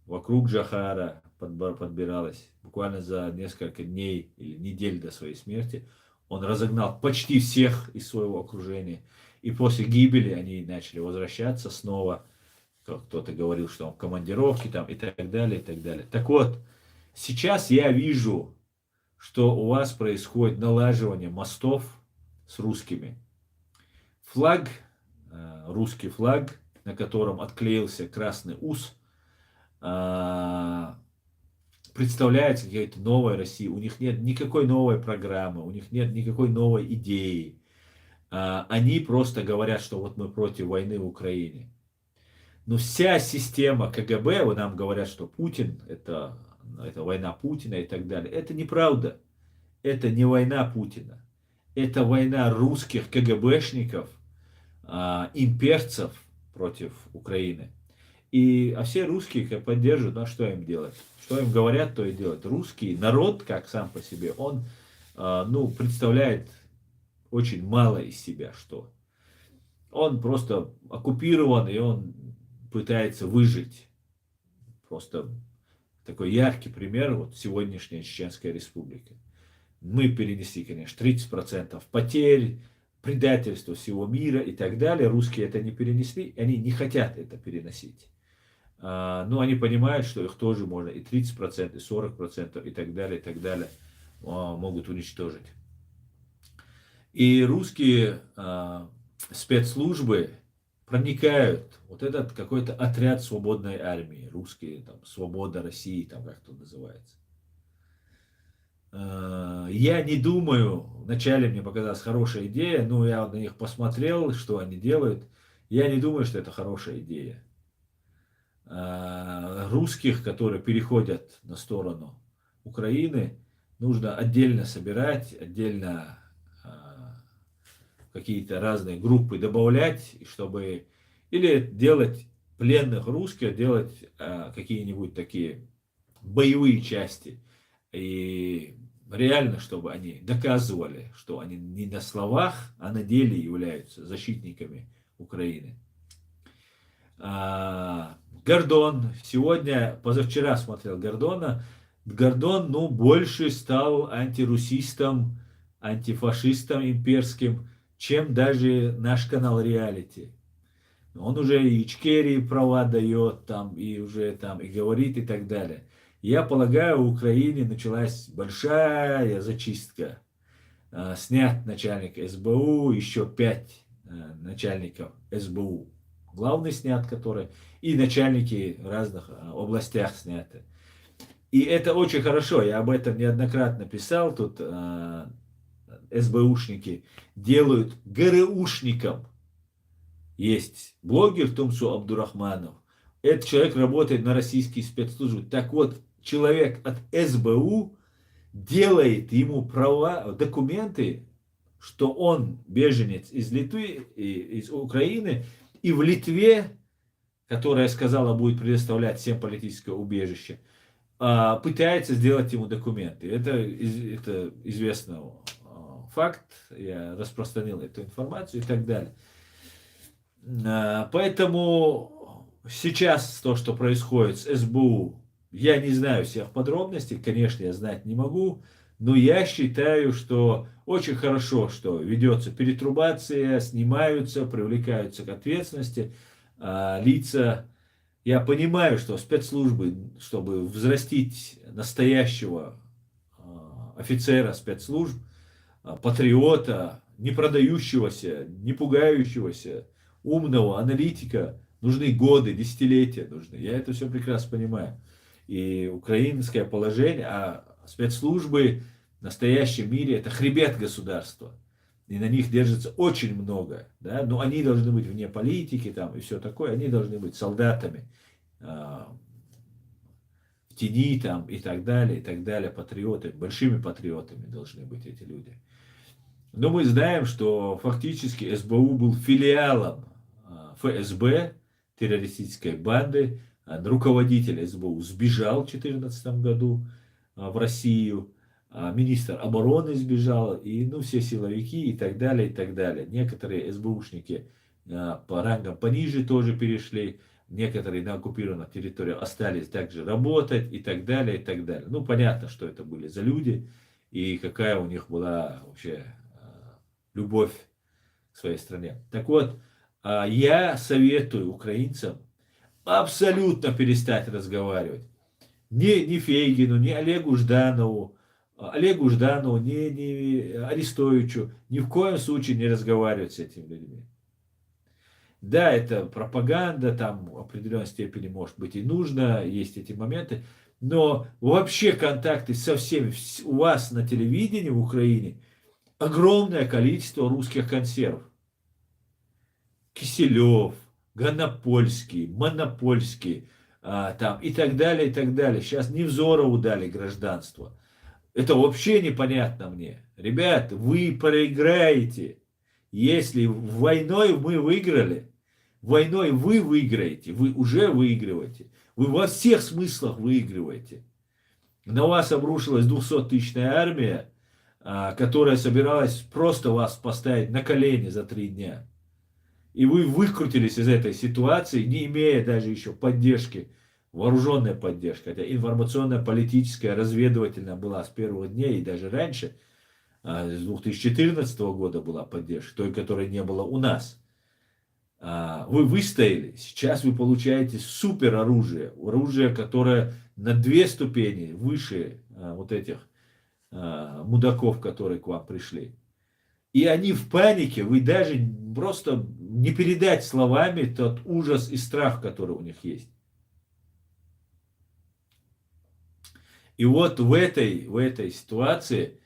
S1: вокруг Джохара, подбиралась. Буквально за несколько дней или недель до своей смерти он разогнал почти всех из своего окружения. И после гибели они начали возвращаться снова. Кто-то говорил, что он в командировке там, и так далее, и так далее. Так вот, сейчас я вижу, что у вас происходит налаживание мостов с русскими. Флаг, русский флаг, на котором отклеился красный ус, представляется какая-то новая Россия. У них нет никакой новой программы, у них нет никакой новой идеи. Они просто говорят, что вот мы против войны в Украине. Но вся система КГБ, вот нам говорят, что Путин это война Путина и так далее. Это неправда. Это не война Путина. Это война русских КГБшников, имперцев против Украины. А все русские как поддерживают, ну а что им делать? Что им говорят, то и делать. Русский народ, как сам по себе, он представляет очень мало из себя, что он просто оккупирован, и он пытается выжить. Просто такой яркий пример, вот сегодняшняя Чеченская республика. Мы перенесли, конечно, 30% потерь, предательства всего мира и так далее. Русские это не перенесли, они не хотят это переносить. Но они понимают, что их тоже можно и 30%, и 40%, и так далее, могут уничтожить. И русские спецслужбы проникают, вот этот какой-то отряд свободной армии, русские, там, Свобода России, там как-то называется. Я не думаю, вначале мне показалась хорошая идея, но я на них посмотрел, что они делают. Я не думаю, что это хорошая идея. Русских, которые переходят на сторону Украины, нужно отдельно собирать, отдельно какие-то разные группы добавлять, чтобы или делать пленных русских, делать какие-нибудь такие боевые части. И реально, чтобы они доказывали, что они не на словах, а на деле являются защитниками Украины. Гордон. Позавчера смотрел Гордона. Гордон, больше стал антирусистом, антифашистом имперским, чем даже наш канал Реалити. Он уже и Ичкерии права дает, там, и уже там, и говорит, и так далее. Я полагаю, в Украине началась большая зачистка. Снят начальник СБУ, еще 5 начальников СБУ. Главный снят, который, и начальники в разных областях сняты. И это очень хорошо, я об этом неоднократно писал, тут СБУшники делают ГРУшникам. Есть блогер Тумсу Абдурахманов. Этот человек работает на российские спецслужбы. Так вот, человек от СБУ делает ему права, документы, что он беженец из Литвы, из Украины, и в Литве, которая сказала, будет предоставлять всем политическое убежище, пытается сделать ему документы. Это известный факт, я распространил эту информацию и так далее. Поэтому сейчас то, что происходит с СБУ, я не знаю всех подробностей, конечно, я знать не могу, но я считаю, что очень хорошо, что ведется перетрубация, снимаются, привлекаются к ответственности лица. Я понимаю, что спецслужбы, чтобы взрастить настоящего офицера спецслужб, патриота, не продающегося, не пугающегося, умного аналитика, нужны годы, десятилетия нужны. Я это все прекрасно понимаю. И украинское положение, спецслужбы в настоящем мире это хребет государства. И на них держится очень много. Да? Но они должны быть вне политики там, и все такое. Они должны быть солдатами в тени там, и так далее. Патриоты, большими патриотами должны быть эти люди. Но мы знаем, что фактически СБУ был филиалом ФСБ, террористической банды. Руководитель СБУ сбежал в 2014 году в Россию. Министр обороны сбежал. И все силовики и так далее. Некоторые СБУшники по рангам пониже тоже перешли. Некоторые на оккупированных территориях остались также работать и так далее. Понятно, что это были за люди. И какая у них была вообще любовь к своей стране. Так вот, я советую украинцам абсолютно перестать разговаривать. Ни Фейгину, ни Олегу Жданову, ни Арестовичу ни в коем случае не разговаривать с этими людьми. Да, это пропаганда, там в определенной степени может быть и нужно, есть эти моменты, но вообще контакты со всеми, у вас на телевидении в Украине, огромное количество русских консервов. Киселев, Гонопольский, Монопольский, там, и так далее, и так далее. Сейчас Невзорову дали гражданство. Это вообще непонятно мне. Ребят, вы проиграете. Если войной мы выиграли, войной вы выиграете, вы уже выигрываете. Вы во всех смыслах выигрываете. На вас обрушилась 200-тысячная армия, которая собиралась просто вас поставить на колени за 3 дня. И вы выкрутились из этой ситуации, не имея даже еще поддержки, вооруженной поддержки, хотя информационная, политическая, разведывательная была с первых дней и даже раньше, с 2014 года была поддержка, той, которой не было у нас. Вы выстояли, сейчас вы получаете супер оружие, оружие, которое на 2 ступени выше вот этих мудаков, которые к вам пришли. И они в панике, вы даже просто не передать словами тот ужас и страх, который у них есть. И вот в этой ситуации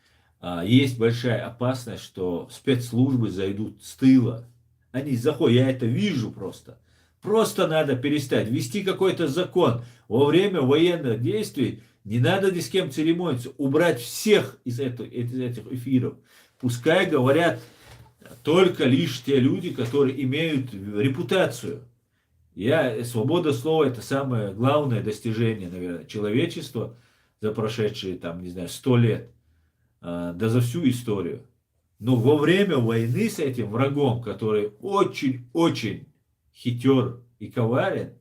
S1: есть большая опасность, что спецслужбы зайдут с тыла. Они заходят, я это вижу просто. Просто надо перестать вести какой-то закон. Во время военных действий не надо ни с кем церемониться. Убрать всех из этих эфиров. Пускай говорят только лишь те люди, которые имеют репутацию. Свобода слова — это самое главное достижение, наверное, человечества за прошедшие, там, не знаю, 100 лет, да за всю историю. Но во время войны с этим врагом, который очень-очень хитер и коварен,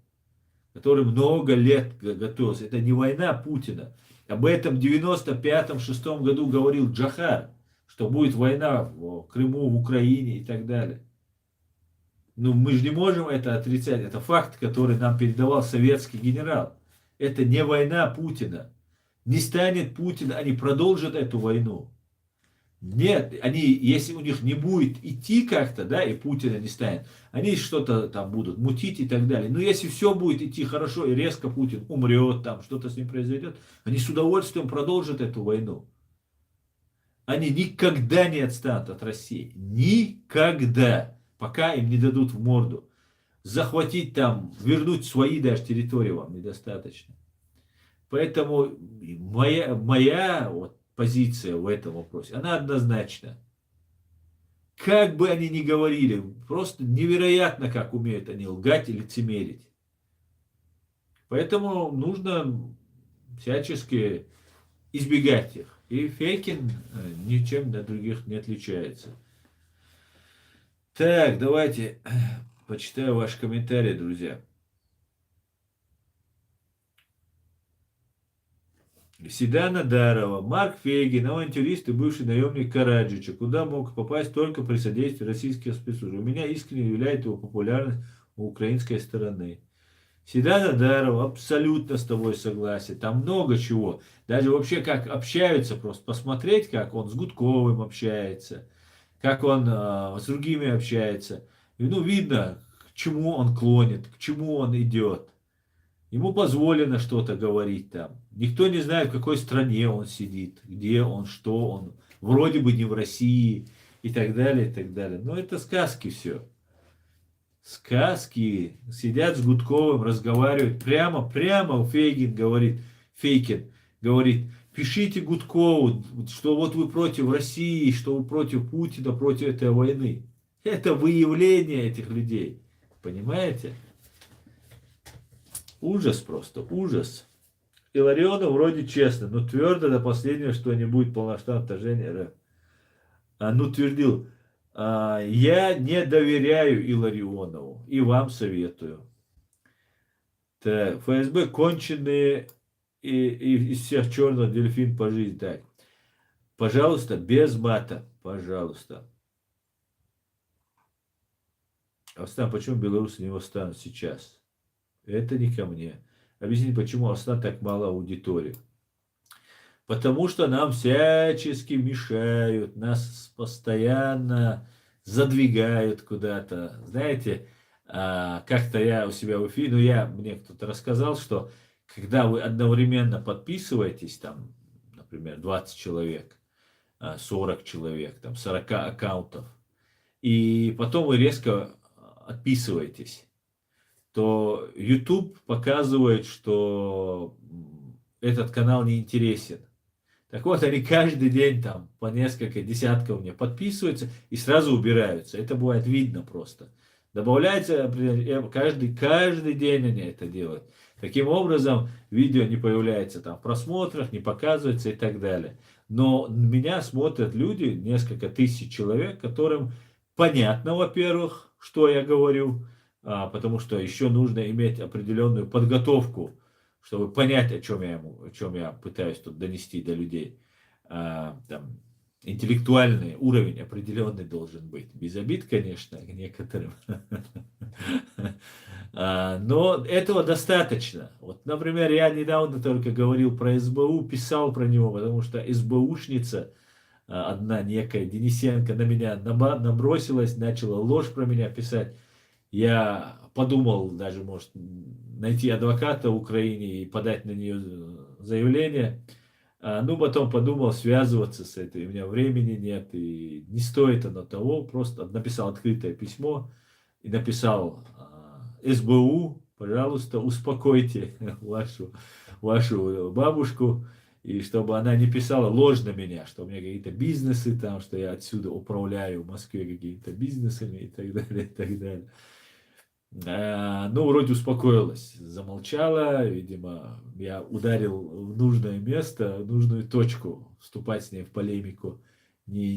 S1: который много лет готовился, это не война Путина. Об этом в 95-6 году говорил Джохар, что будет война в Крыму, в Украине и так далее. Ну, мы же не можем это отрицать. Это факт, который нам передавал советский генерал. Это не война Путина. Не станет Путин, они продолжат эту войну. Нет, они, если у них не будет идти как-то, да, и Путина не станет, они что-то там будут мутить и так далее. Но если все будет идти хорошо и резко Путин умрет, там что-то с ним произойдет, они с удовольствием продолжат эту войну. Они никогда не отстанут от России. Никогда. Пока им не дадут в морду. Захватить там, вернуть свои даже территории вам недостаточно. Поэтому моя вот позиция в этом вопросе, она однозначна. Как бы они ни говорили, просто невероятно, как умеют они лгать и лицемерить. Поэтому нужно всячески избегать их. И Фейкин ничем от других не отличается. Так, давайте почитаю ваши комментарии, друзья. Седана Дарова, Марк Фейгин, авантюрист и бывший наемник Караджича, куда мог попасть только при содействии российских спецслужб. У меня искренне удивляет его популярность у украинской стороны. Седана Дарова, абсолютно с тобой согласен. Там много чего. Даже вообще как общаются, просто посмотреть, как он с Гудковым общается, как он с другими общается. И, ну, видно, к чему он клонит, к чему он идет. Ему позволено что-то говорить там. Никто не знает, в какой стране он сидит, где он, что он. Вроде бы не в России и так далее, и так далее. Но это сказки все. Сказки. Сидят с Гудковым, разговаривают. Прямо Фейгин говорит, пишите Гудкову, что вот вы против России, что вы против Путина, против этой войны. Это выявление этих людей. Понимаете? Ужас просто, ужас. Илларионов вроде честно, но твердо до последнего, что не будет полноценного вторжения РФ. Твердил, я не доверяю Илларионову и вам советую. Так, ФСБ конченые и из всех черных дельфин по жизни. Так, пожалуйста, без мата, пожалуйста. Астан, почему белорусы не восстанут сейчас? Это не ко мне. Объясните, почему Астан так мало аудитории. Потому что нам всячески мешают, нас постоянно задвигают куда-то. Знаете, как-то я у себя в эфире, мне кто-то рассказал, что когда вы одновременно подписываетесь, там, например, 20 человек, 40 человек, там 40 аккаунтов, и потом вы резко отписываетесь, то YouTube показывает, что этот канал не интересен. Так вот, они каждый день там по несколько десятков мне подписываются и сразу убираются. Это бывает видно просто. Добавляется, каждый день они это делают. Таким образом, видео не появляется там в просмотрах, не показывается и так далее. Но меня смотрят люди, несколько тысяч человек, которым понятно, во-первых, что я говорю, потому что еще нужно иметь определенную подготовку, чтобы понять, о чем я пытаюсь тут донести до людей. Там, интеллектуальный уровень определенный должен быть. Без обид, конечно, к некоторым. Но этого достаточно. Вот, например, я недавно только говорил про СБУ, писал про него, потому что СБУшница, одна некая Денисенко, на меня набросилась, начала ложь про меня писать. Я подумал даже, может, найти адвоката в Украине и подать на нее заявление. Ну, потом подумал связываться с этой. У меня времени нет, и не стоит оно того. Просто написал открытое письмо и написал СБУ, пожалуйста, успокойте вашу бабушку, и чтобы она не писала ложь на меня, что у меня какие-то бизнесы там, что я отсюда управляю в Москве какими-то бизнесами и так далее, и так далее. Ну, вроде успокоилась, замолчала, видимо, я ударил в нужное место, в нужную точку, вступать с ней в полемику не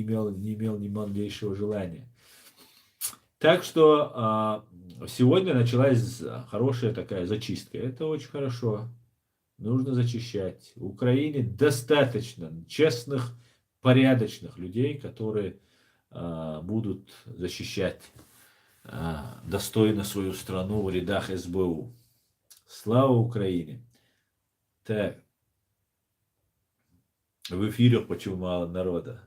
S1: имел ни малейшего желания. Так что сегодня началась хорошая такая зачистка, это очень хорошо, нужно зачищать. В Украине достаточно честных, порядочных людей, которые будут защищать достойно свою страну в рядах СБУ. Слава Украине! Так, в эфирах почему мало народа?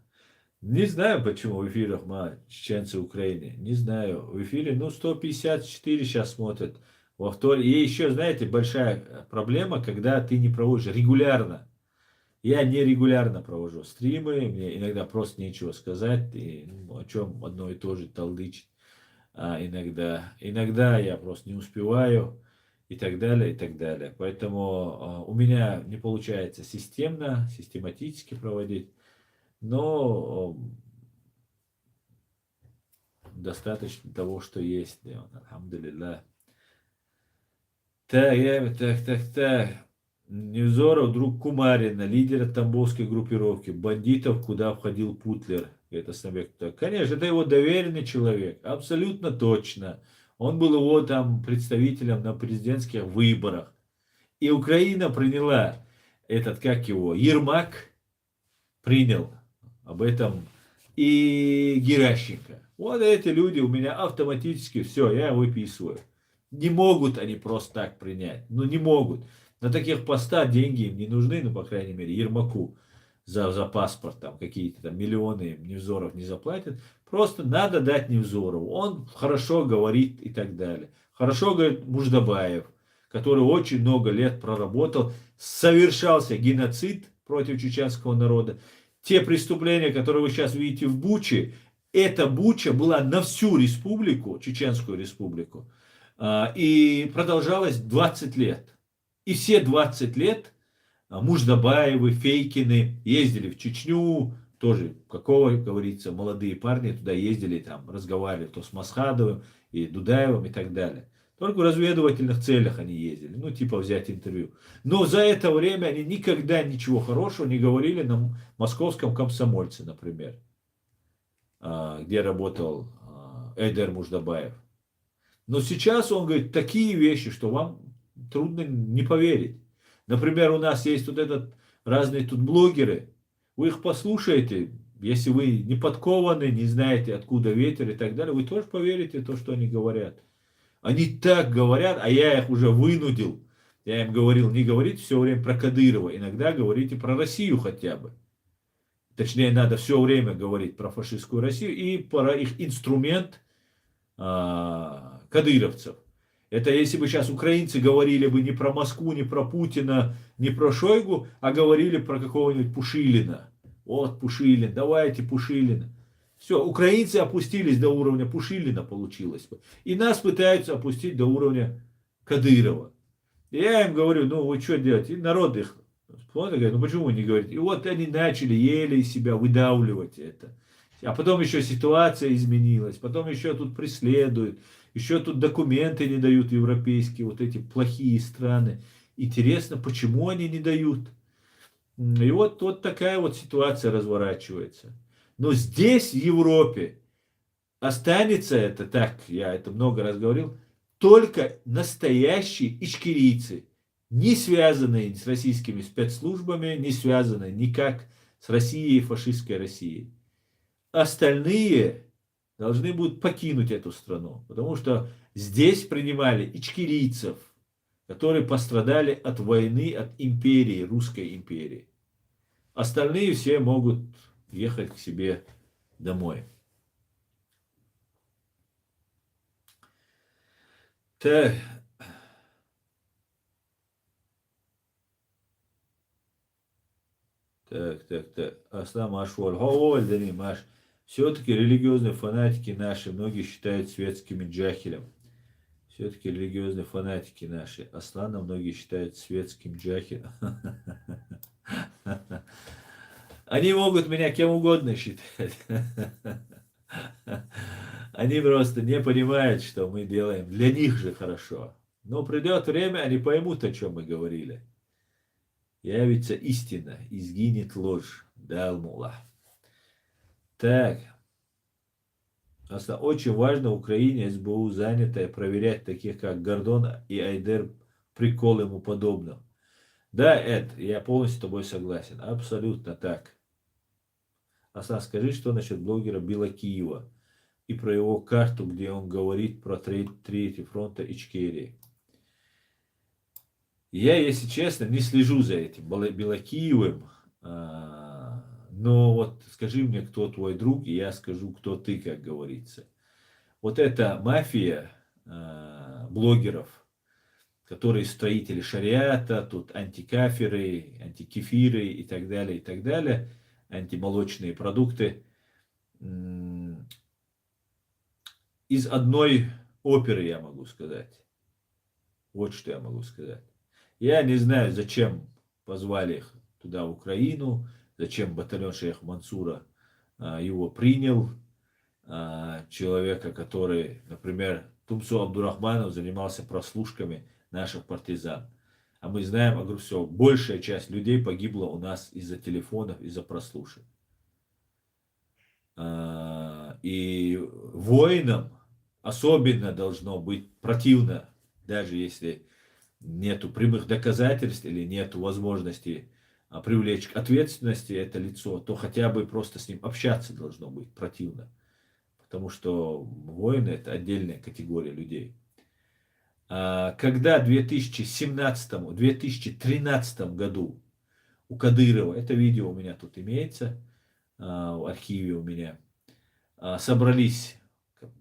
S1: Не знаю, почему в эфирах мало чеченцев в Украине. Не знаю. В эфире, 154 сейчас смотрят. Во вторник. И еще, знаете, большая проблема, когда ты не проводишь регулярно. Я нерегулярно провожу стримы, мне иногда просто нечего сказать, и о чем одно и то же толдычить. Иногда я просто не успеваю и так далее, и так далее. Поэтому у меня не получается систематически проводить, но достаточно того, что есть. Алхамдулилlah. Так. Невзоров, друг Кумарина, лидера тамбовской группировки, бандитов, куда входил Путлер. Это Снабек. Конечно, это его доверенный человек, абсолютно точно. Он был его там представителем на президентских выборах. И Украина приняла Ермак принял об этом, и Геращенко. Вот эти люди у меня автоматически, все, я выписываю. Не могут они просто так принять, не могут. На таких постах деньги им не нужны, по крайней мере, Ермаку за паспорт, там какие-то там миллионы Невзоров не заплатят. Просто надо дать Невзорову. Он хорошо говорит и так далее. Хорошо говорит Муждабаев, который очень много лет проработал. Совершался геноцид против чеченского народа. Те преступления, которые вы сейчас видите в Буче, эта Буча была на всю республику, Чеченскую республику, и продолжалась 20 лет. И все 20 лет Муждабаевы, Фейкины ездили в Чечню, тоже, говорится, молодые парни туда ездили, там, разговаривали то с Масхадовым и Дудаевым и так далее. Только в разведывательных целях они ездили, типа взять интервью. Но за это время они никогда ничего хорошего не говорили на московском комсомольце, например, где работал Эйдер Муждабаев. Но сейчас он говорит такие вещи, что вам трудно не поверить. Например, у нас есть разные тут блогеры. Вы их послушаете, если вы не подкованы, не знаете, откуда ветер и так далее, вы тоже поверите в то, что они говорят. Они так говорят, а я их уже вынудил. Я им говорил, не говорите все время про Кадырова, иногда говорите про Россию хотя бы. Точнее, надо все время говорить про фашистскую Россию и про их инструмент кадыровцев. Это если бы сейчас украинцы говорили бы не про Москву, не про Путина, не про Шойгу, а говорили про какого-нибудь Пушилина. Вот Пушилин, давайте Пушилин. Все, украинцы опустились до уровня Пушилина, получилось. И нас пытаются опустить до уровня Кадырова. И я им говорю, ну вы что делаете? И народ их смотрит, говорит, ну почему вы не говорите? И вот они начали еле из себя выдавливать это. А потом еще ситуация изменилась, потом еще тут преследуют, еще тут документы не дают европейские, вот эти плохие страны. Интересно, почему они не дают? И вот такая вот ситуация разворачивается. Но здесь, в Европе, останется это, так, я это много раз говорил, только настоящие ичкерийцы, не связанные с российскими спецслужбами, не связанные никак с Россией и фашистской Россией. Остальные должны будут покинуть эту страну, потому что здесь принимали ичкерийцев, которые пострадали от войны, от империи, русской империи. Остальные все могут ехать к себе домой. Так, Аслам Ашвар. Хаваль, Маш. Все-таки религиозные фанатики наши, многие считают светскими джахилем. Все-таки религиозные фанатики наши. Аслана многие считают светским джахилем. Они могут меня кем угодно считать. Они просто не понимают, что мы делаем. Для них же хорошо. Но придет время, они поймут, о чем мы говорили. Явится истина, изгинет ложь. Да, Алмулlah. Так. Очень важно Украине СБУ занятое проверять таких, как Гордон и Айдер, прикол ему подобным. Да, Эд, я полностью с тобой согласен. Абсолютно так. Асан, скажи, что насчет блогера Билла Киева и про его карту, где он говорит про третий фронта Ичкерии. Я, если честно, не слежу за этим Белокиевым, но вот скажи мне, кто твой друг, и я скажу, кто ты, как говорится. Вот эта мафия блогеров, которые строители шариата, тут антикафиры, антикефиры и так далее, антимолочные продукты, из одной оперы, я могу сказать. Вот что я могу сказать. Я не знаю, зачем позвали их туда, в Украину, зачем батальон шейха Мансура его принял. Человека, который, например, Тумсо Абдурахманов занимался прослушками наших партизан. А мы знаем, я говорю, все, большая часть людей погибла у нас из-за телефонов, из-за прослушек. И воинам особенно должно быть противно, даже если нету прямых доказательств или нету возможности привлечь к ответственности это лицо, то хотя бы просто с ним общаться должно быть противно. Потому что воины это отдельная категория людей. Когда в 2017-2013 году у Кадырова, это видео у меня тут имеется, в архиве у меня, собрались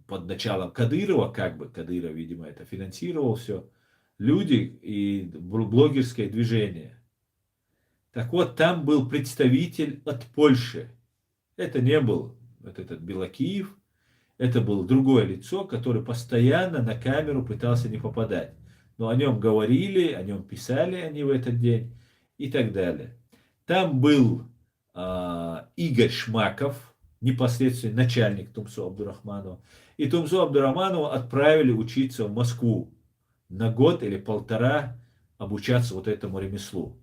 S1: под началом Кадырова, как бы Кадыров, видимо, это финансировал все, люди и блогерское движение. Так вот, там был представитель от Польши. Это не был вот этот Белокиев, это было другое лицо, которое постоянно на камеру пытался не попадать. Но о нем говорили, о нем писали они в этот день и так далее. Там был Игорь Шмаков, непосредственно начальник Тумсо Абдурахманова. И Тумсо Абдурахманова отправили учиться в Москву на год или полтора обучаться вот этому ремеслу.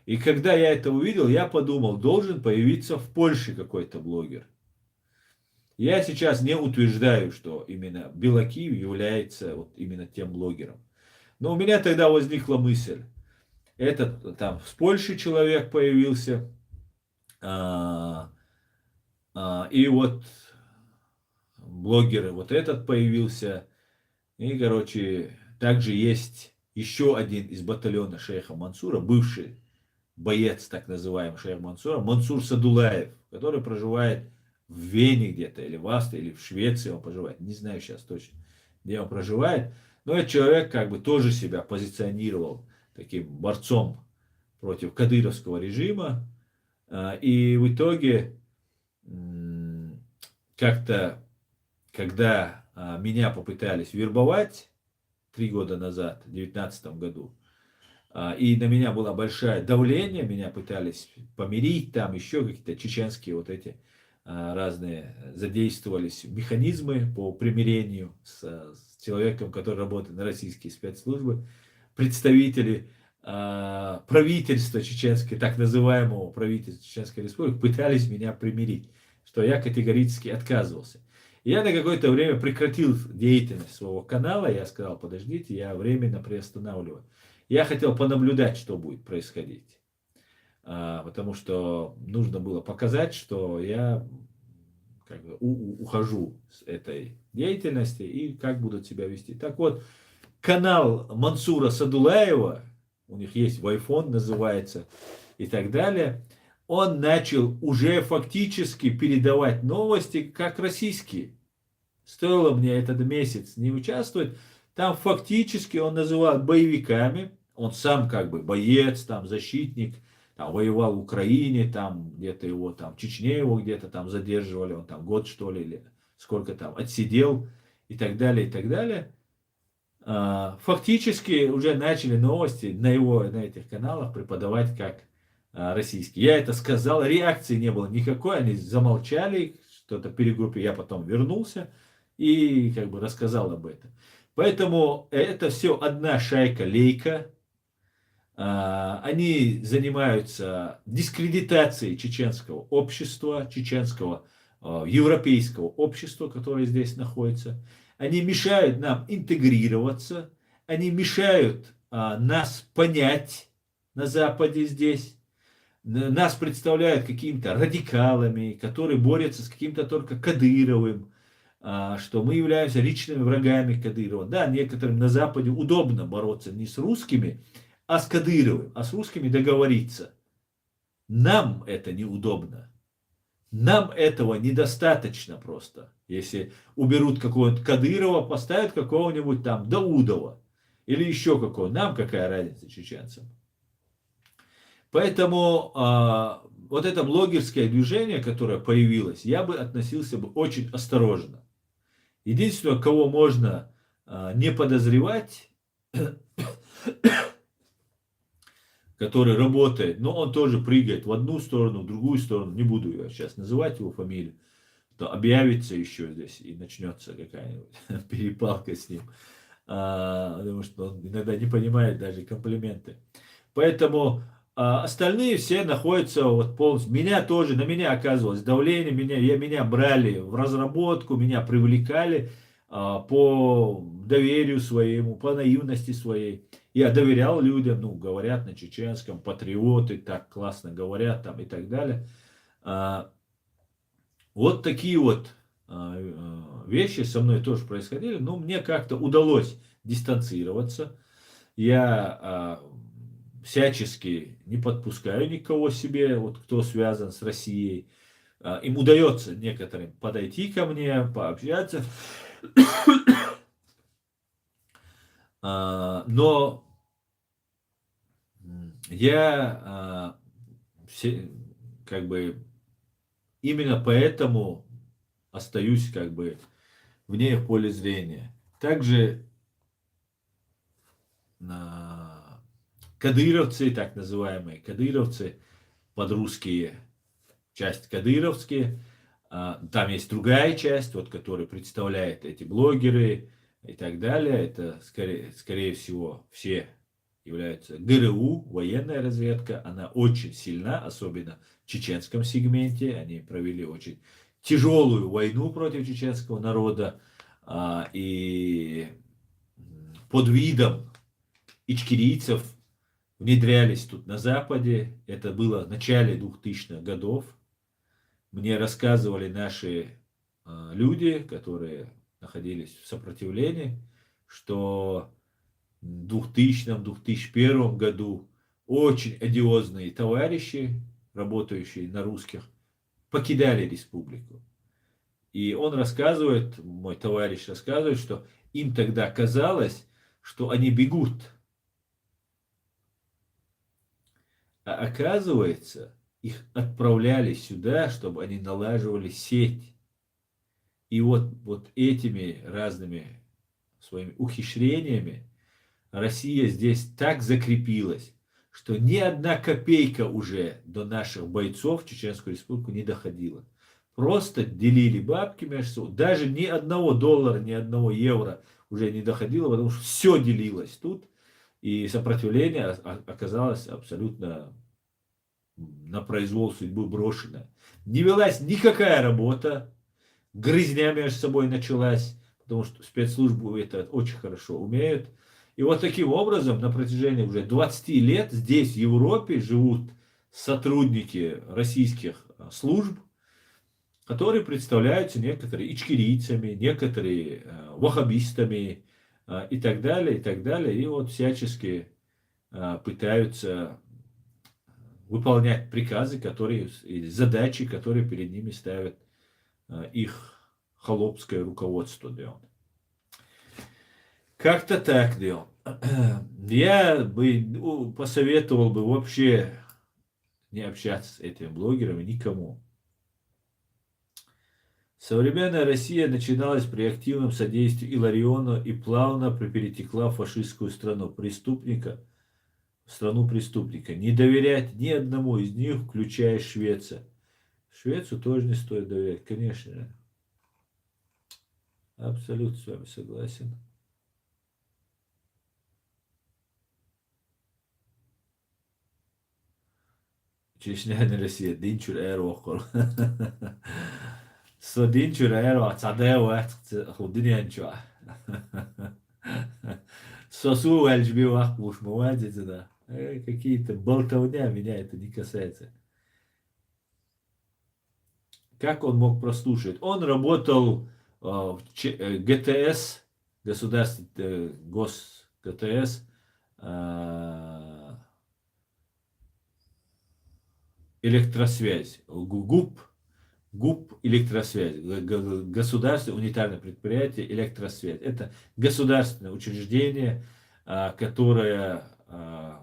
S1: И когда я это увидел, я подумал, должен появиться в Польше какой-то блогер. Я сейчас не утверждаю, что именно Белокиев является вот именно тем блогером. Но у меня тогда возникла мысль. Этот там с Польши человек появился. И вот блогеры, вот этот появился. И, короче, также есть еще один из батальона шейха Мансура, бывший боец, так называемый шейха Мансура, Мансур Садулаев, который проживает в Вене где-то, или в Австрии, или в Швеции он проживает. Не знаю сейчас точно, где он проживает. Но этот человек как бы тоже себя позиционировал таким борцом против кадыровского режима. И в итоге как-то, когда меня попытались вербовать 3 года назад, в 2019 году, и на меня было большое давление, меня пытались помирить, там еще какие-то чеченские вот эти разные задействовались механизмы по примирению с человеком, который работает на российские спецслужбы, представители правительства чеченской, так называемого правительства Чеченской Республики, пытались меня примирить, что я категорически отказывался. И я на какое-то время прекратил деятельность своего канала, я сказал, подождите, я временно приостанавливаю. Я хотел понаблюдать, что будет происходить. Потому что нужно было показать, что я как бы ухожу с этой деятельности и как будут себя вести. Так вот, канал Мансура Садулаева, у них есть Wi-Fi, называется, и так далее, он начал уже фактически передавать новости как российские. Стоило мне этот месяц не участвовать, там фактически он называл боевиками, он сам как бы боец, там защитник, там воевал в Украине, там где-то его там в Чечне его где-то там задерживали, он там год что ли или сколько там отсидел и так далее, и так далее. Фактически уже начали новости на этих каналах преподавать как российские. Я это сказал, реакции не было никакой, они замолчали, что-то перегруппе, я потом вернулся и как бы рассказал об этом. Поэтому это все одна шайка-лейка. Они занимаются дискредитацией чеченского общества, чеченского европейского общества, которое здесь находится. Они мешают нам интегрироваться, они мешают нас понять на Западе здесь. Нас представляют какими-то радикалами, которые борются с каким-то только Кадыровым, что мы являемся личными врагами Кадырова. Да, некоторым на Западе удобно бороться не с русскими, а с Кадыровым, а с русскими договориться. Нам это неудобно. Нам этого недостаточно просто. Если уберут какого-то Кадырова, поставят какого-нибудь там Даудова или еще какого. Нам какая разница, чеченцам? Поэтому вот это блогерское движение, которое появилось, я бы относился бы очень осторожно. Единственное, кого можно не подозревать, который работает, но он тоже прыгает в одну сторону, в другую сторону, не буду я сейчас называть его фамилию, то объявится еще здесь и начнется какая-нибудь перепалка с ним, потому что он иногда не понимает даже комплименты. Поэтому остальные все находятся вот полностью. Меня тоже, на меня оказывалось давление, меня брали в разработку, меня привлекали по доверию своему, по наивности своей. Я доверял людям, ну, говорят на чеченском, патриоты, так классно говорят там и так далее. Вот такие вот вещи со мной тоже происходили, но мне как-то удалось дистанцироваться. Я всячески не подпускаю никого себе, вот кто связан с Россией. Им удается некоторым подойти ко мне, пообщаться. Но я как бы именно поэтому остаюсь как бы вне поля зрения. Также кадыровцы, так называемые кадыровцы, подрусские, часть кадыровские, там есть другая часть, вот, которая представляет эти блогеры и так далее. Это, скорее всего, все являются ГРУ, военная разведка. Она очень сильна, особенно в чеченском сегменте. Они провели очень тяжелую войну против чеченского народа. И под видом ичкерийцев внедрялись тут на Западе. Это было в начале 2000-х годов. Мне рассказывали наши люди, которые находились в сопротивлении, что в 2000-2001 году очень одиозные товарищи, работающие на русских, покидали республику. И он рассказывает, мой товарищ рассказывает, что им тогда казалось, что они бегут. А оказывается, их отправляли сюда, чтобы они налаживали сеть. И вот этими разными своими ухищрениями Россия здесь так закрепилась, что ни одна копейка уже до наших бойцов в Чеченскую Республику не доходила. Просто делили бабки между собой. Даже ни одного доллара, ни одного евро уже не доходило, потому что все делилось тут. И сопротивление оказалось абсолютно на произвол судьбы брошено. Не велась никакая работа, грызня между собой началась, потому что спецслужбы это очень хорошо умеют. И вот таким образом на протяжении уже 20 лет здесь, в Европе, живут сотрудники российских служб, которые представляются некоторые ичкерийцами, некоторые ваххабистами и так далее, и так далее. И вот всячески пытаются выполнять приказы, которые, или задачи, которые перед ними ставят их холопское руководство. Да. Как-то так, да. Я бы посоветовал бы вообще не общаться с этими блогерами никому. Современная Россия начиналась при активном содействии Илариону и плавно перетекла в фашистскую страну преступника, в страну преступника. Не доверять ни одному из них, включая Швецию. Швецию тоже не стоит доверять, конечно. Абсолютно с вами согласен. Чечня не Россия, динчур эроққор. Så динчур эро, цаде вақт худинянчуа. Сосу вальжби вақт буш муадзицы, да. Какие-то болтовня, меня это не касается. Как он мог прослушать? Он работал в ГТС, государственный ГТС, электросвязь, ГУП электросвязь, государственное унитарное предприятие электросвязь. Это государственное учреждение, которое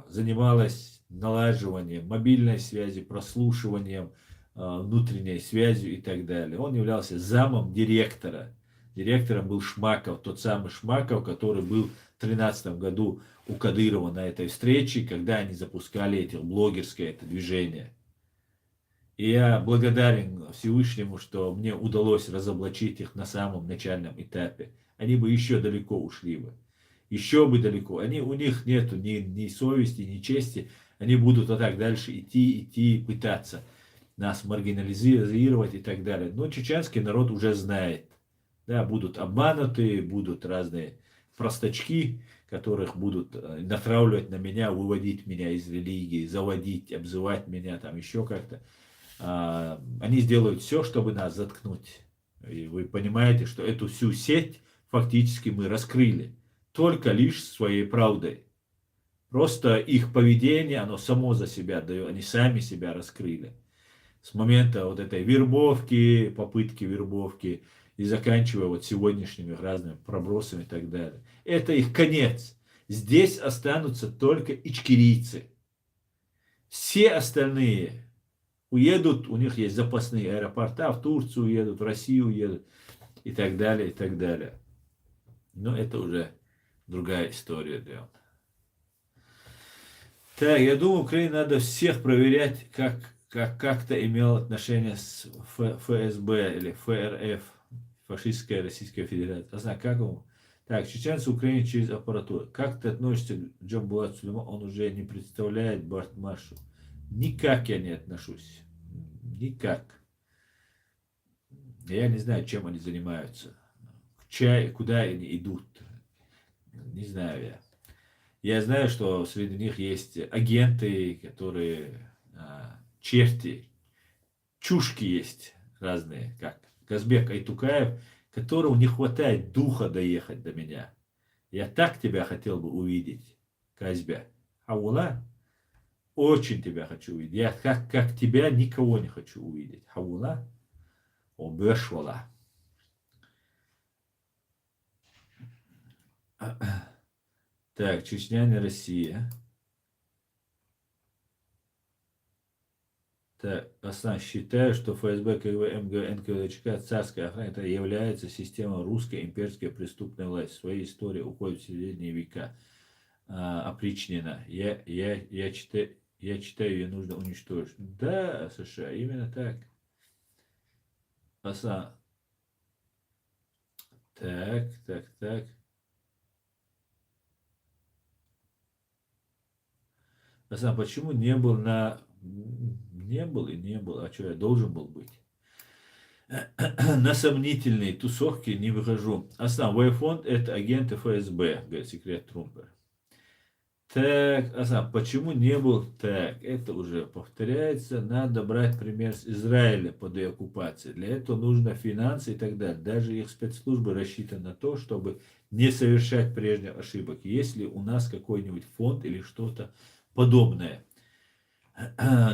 S1: занималось налаживанием мобильной связи, прослушиванием внутренней связью и так далее. Он являлся замом директора. Директором был Шмаков, тот самый Шмаков, который был в 2013 году у Кадырова на этой встрече, когда они запускали это блогерское это движение. И я благодарен Всевышнему, что мне удалось разоблачить их на самом начальном этапе. Они бы еще далеко ушли бы. Еще бы далеко. У них нет ни совести, ни чести. Они будут вот так дальше идти, пытаться нас маргинализировать и так далее. Но чеченский народ уже знает. Да, будут обмануты, будут разные простачки, которых будут натравливать на меня, выводить меня из религии, заводить, обзывать меня там еще как-то. Они сделают все, чтобы нас заткнуть. И вы понимаете, что эту всю сеть фактически мы раскрыли. Только лишь своей правдой. Просто их поведение, оно само за себя дает. Они сами себя раскрыли. С момента вот этой вербовки, попытки вербовки и заканчивая вот сегодняшними разными пробросами и так далее. Это их конец. Здесь останутся только ичкерийцы. Все остальные уедут, у них есть запасные аэропорта, в Турцию уедут, в Россию уедут и так далее, и так далее. Но это уже другая история. Да. Так, я думаю, Украине надо всех проверять, как-то имел отношение с ФСБ или ФРФ, фашистская Российская Федерация. Я знаю, как ему. Так, чеченцы Украине через аппаратуру. Как ты относишься к Джамбулату Сулейману? Он уже не представляет Бартмашу. Никак я не отношусь. Никак. Я не знаю, чем они занимаются. Куда они идут. Не знаю я. Я знаю, что среди них есть агенты, которые черти, чушки есть разные, как Казбек Айтукаев, которому не хватает духа доехать до меня. Я так тебя хотел бы увидеть, Казбек. Хаула, очень тебя хочу увидеть. Я как тебя никого не хочу увидеть. Хаула, обешвала. Так, Чечня не Россия. Так, Асан, считаю, что ФСБ, КГБ, МГ, НКВД, царская охрана это является системой русской имперской преступной власти. Своей истории уходит в средние века. Опричнина. Я читаю, ее нужно уничтожить. Да, США, именно так. Асан. Так. Асан, почему не был на... Не был и не был. А что, я должен был быть? На сомнительные тусовки не выхожу. Асан, Вайфонд это агенты ФСБ, говорит секрет Трумпа. Так, Асан, почему не был? Так, это уже повторяется. Надо брать пример с Израиля под ее оккупацией. Для этого нужно финансы и так далее. Даже их спецслужбы рассчитаны на то, чтобы не совершать прежних ошибок. Есть ли у нас какой-нибудь фонд или что-то подобное?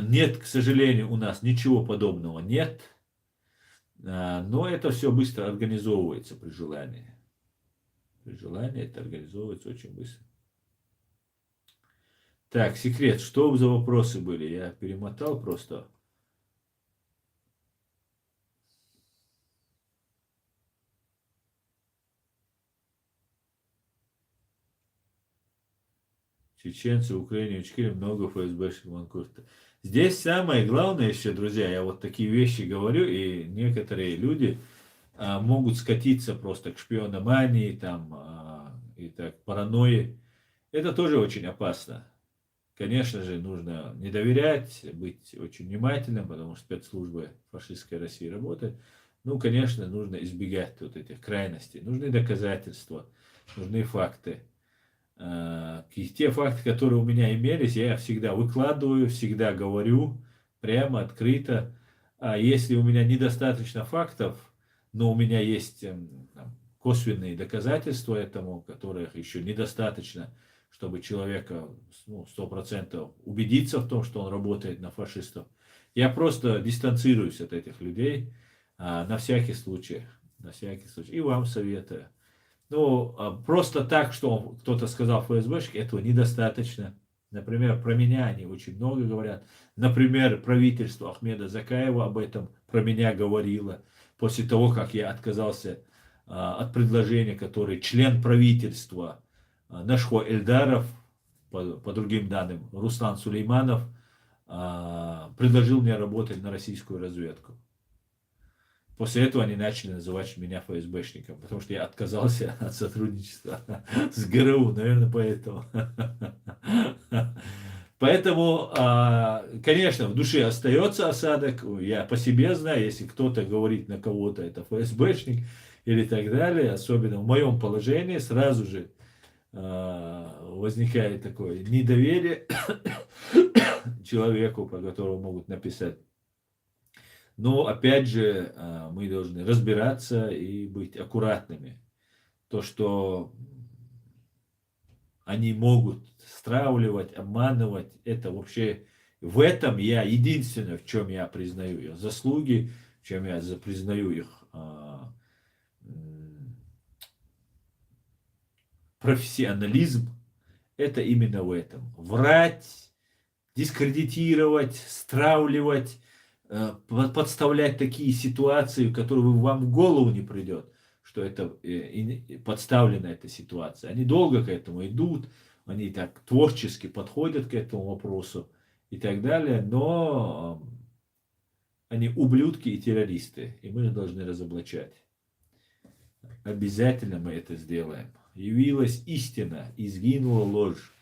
S1: Нет, к сожалению, у нас ничего подобного нет. Но это все быстро организовывается при желании. При желании это организовывается очень быстро. Так, секрет. Что за вопросы были? Я перемотал просто. Чеченцы, Украине, Ичкерии, много ФСБшных манкуртов. Здесь самое главное еще, друзья, я вот такие вещи говорю, и некоторые люди могут скатиться просто к шпиономании, там, и так, паранойи. Это тоже очень опасно. Конечно же, нужно не доверять, быть очень внимательным, потому что спецслужбы фашистской России работают. Ну, конечно, нужно избегать вот этих крайностей. Нужны доказательства, нужны факты. Те факты, которые у меня имелись, я всегда выкладываю, всегда говорю прямо, открыто. А если у меня недостаточно фактов, но у меня есть косвенные доказательства этому, которых еще недостаточно, чтобы человека 100% убедиться в том, что он работает на фашистов, я просто дистанцируюсь от этих людей на всякий случай. На всякий случай. И вам советую. Ну, просто так, что кто-то сказал ФСБшник, этого недостаточно. Например, про меня они очень много говорят. Например, правительство Ахмеда Закаева об этом про меня говорило. После того, как я отказался от предложения, которое член правительства Нашхо Эльдаров, по другим данным, Руслан Сулейманов, предложил мне работать на российскую разведку. После этого они начали называть меня ФСБшником, потому что я отказался от сотрудничества с ГРУ, наверное, поэтому. Поэтому, конечно, в душе остается осадок. Я по себе знаю, если кто-то говорит на кого-то, это ФСБшник или так далее, особенно в моем положении, сразу же возникает такое недоверие человеку, по которому могут написать. Но опять же, мы должны разбираться и быть аккуратными. То, что они могут стравливать, обманывать, это вообще в этом я единственное, в чем я признаю их заслуги, в чем я признаю их профессионализм, это именно в этом. Врать, дискредитировать, стравливать, подставлять такие ситуации, в которые вам в голову не придет, что это подставлена эта ситуация. Они долго к этому идут, они так творчески подходят к этому вопросу и так далее, но они ублюдки и террористы, и мы их должны разоблачать. Обязательно мы это сделаем. Явилась истина, и сгинула ложь.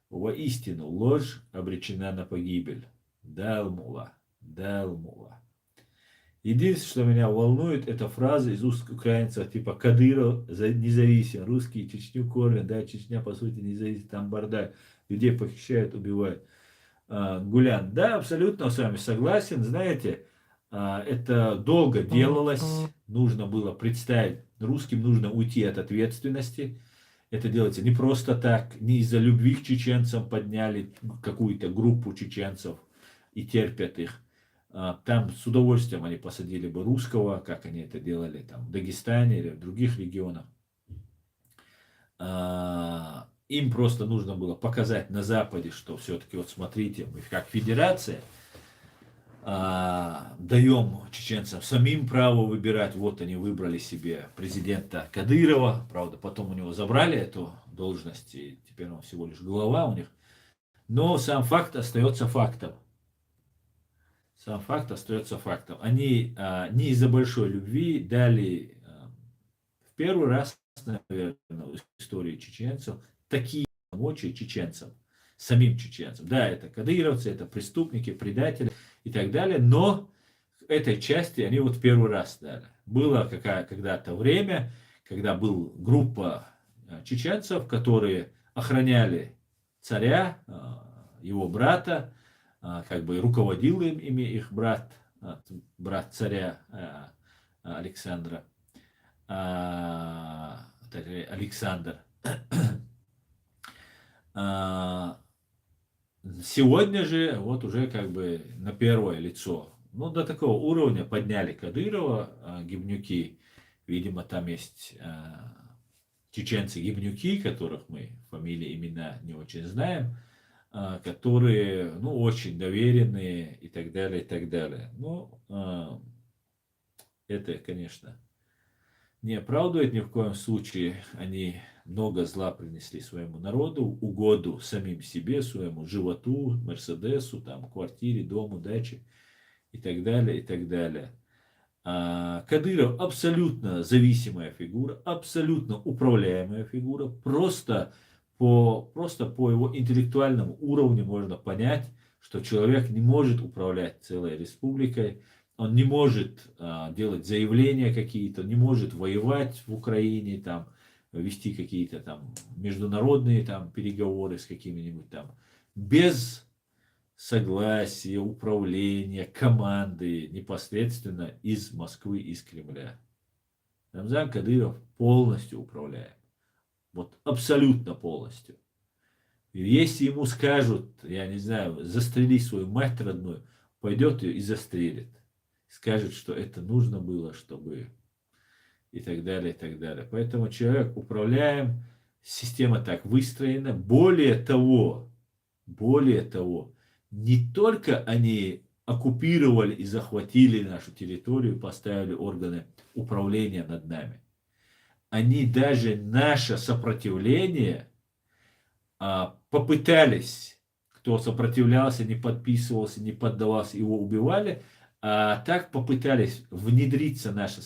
S1: Воистину, ложь обречена на погибель. Далмула. Единственное, что меня волнует, это фраза из уст украинцев, типа Кадыров независим, русские Чечню кормят, да, Чечня по сути независим, там бардак, людей похищают, убивают. Гулян, да, абсолютно с вами согласен, знаете, это долго делалось, нужно было представить, русским нужно уйти от ответственности, это делается не просто так, не из-за любви к чеченцам подняли какую-то группу чеченцев и терпят их. Там с удовольствием они посадили бы русского, как они это делали там, в Дагестане или в других регионах. Им просто нужно было показать на Западе, что все-таки вот смотрите, мы как федерация, даем чеченцам самим право выбирать. Вот они выбрали себе президента Кадырова, правда, потом у него забрали эту должность, и теперь он всего лишь глава у них. Но сам факт остается фактом. Сам факт остается фактом. Они не из-за большой любви дали в первый раз, наверное, в истории чеченцев такие полномочия чеченцам, самим чеченцам. Да, это кадыровцы, это преступники, предатели и так далее, но этой части они вот первый раз дали. Было когда-то время, когда была группа чеченцев, которые охраняли царя, его брата, как бы руководил ими их брат, брат царя Александра, Александр. Сегодня же вот уже как бы на первое лицо, ну до такого уровня подняли Кадырова, гибнюки, видимо там есть чеченцы-гибнюки, которых мы фамилии, имена не очень знаем, которые, ну, очень доверенные и так далее, и так далее. Ну, это, конечно, не оправдывает ни в коем случае. Они много зла принесли своему народу, угоду самим себе, своему животу, Мерседесу, там, квартире, дому, даче и так далее, и так далее. Кадыров абсолютно зависимая фигура, абсолютно управляемая фигура. Просто по его интеллектуальному уровню можно понять, что человек не может управлять целой республикой, он не может делать заявления какие-то, не может воевать в Украине, там, вести какие-то там международные там, переговоры с какими-нибудь там, без согласия, управления, команды непосредственно из Москвы, из Кремля. Рамзан Кадыров полностью управляет. Вот абсолютно полностью. И если ему скажут, я не знаю, застрели свою мать родную, пойдет ее и застрелит. Скажет, что это нужно было, чтобы и так далее, и так далее. Поэтому человек управляем, система так выстроена. Более того, не только они оккупировали и захватили нашу территорию, поставили органы управления над нами, они даже наше сопротивление попытались, кто сопротивлялся, не подписывался, не поддавался, его убивали, так попытались внедриться в наше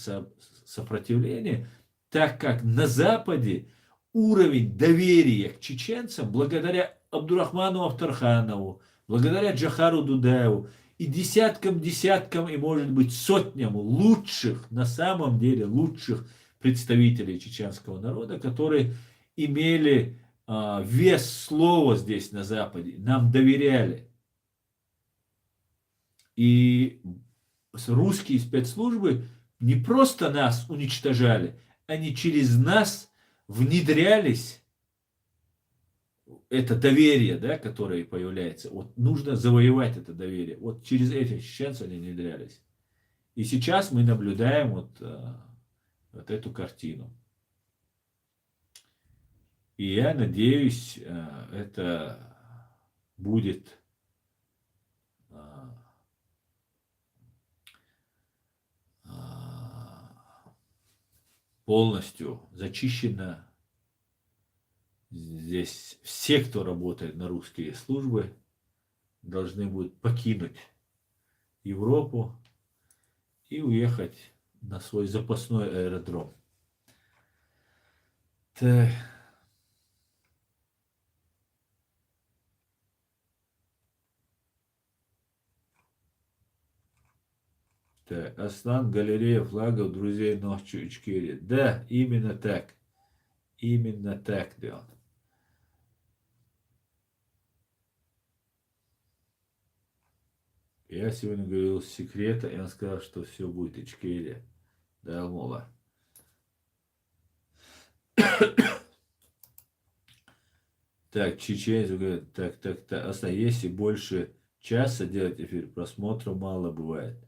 S1: сопротивление, так как на Западе уровень доверия к чеченцам, благодаря Абдурахману Авторханову, благодаря Джахару Дудаеву и десяткам и может быть сотням лучших, на самом деле лучших представителей чеченского народа, которые имели вес слова здесь на Западе, нам доверяли. И русские спецслужбы не просто нас уничтожали, они через нас внедрялись, это доверие, да, которое появляется. Вот нужно завоевать это доверие. Вот через этих чеченцев они внедрялись. И сейчас мы наблюдаем вот эту картину. И я надеюсь, это будет полностью зачищено. Здесь все, кто работает на русские службы, должны будут покинуть Европу и уехать на свой запасной аэродром. Так. Так, Аслан, галерея флагов друзей ночью Ичкерии. Да, именно так. Именно так, да. Я сегодня говорил с секрета, и он сказал, что все будет Ичкерия. Да, Мола. Так, чеченцы говорят, так. Аслан, если больше часа делать эфир, просмотра мало бывает.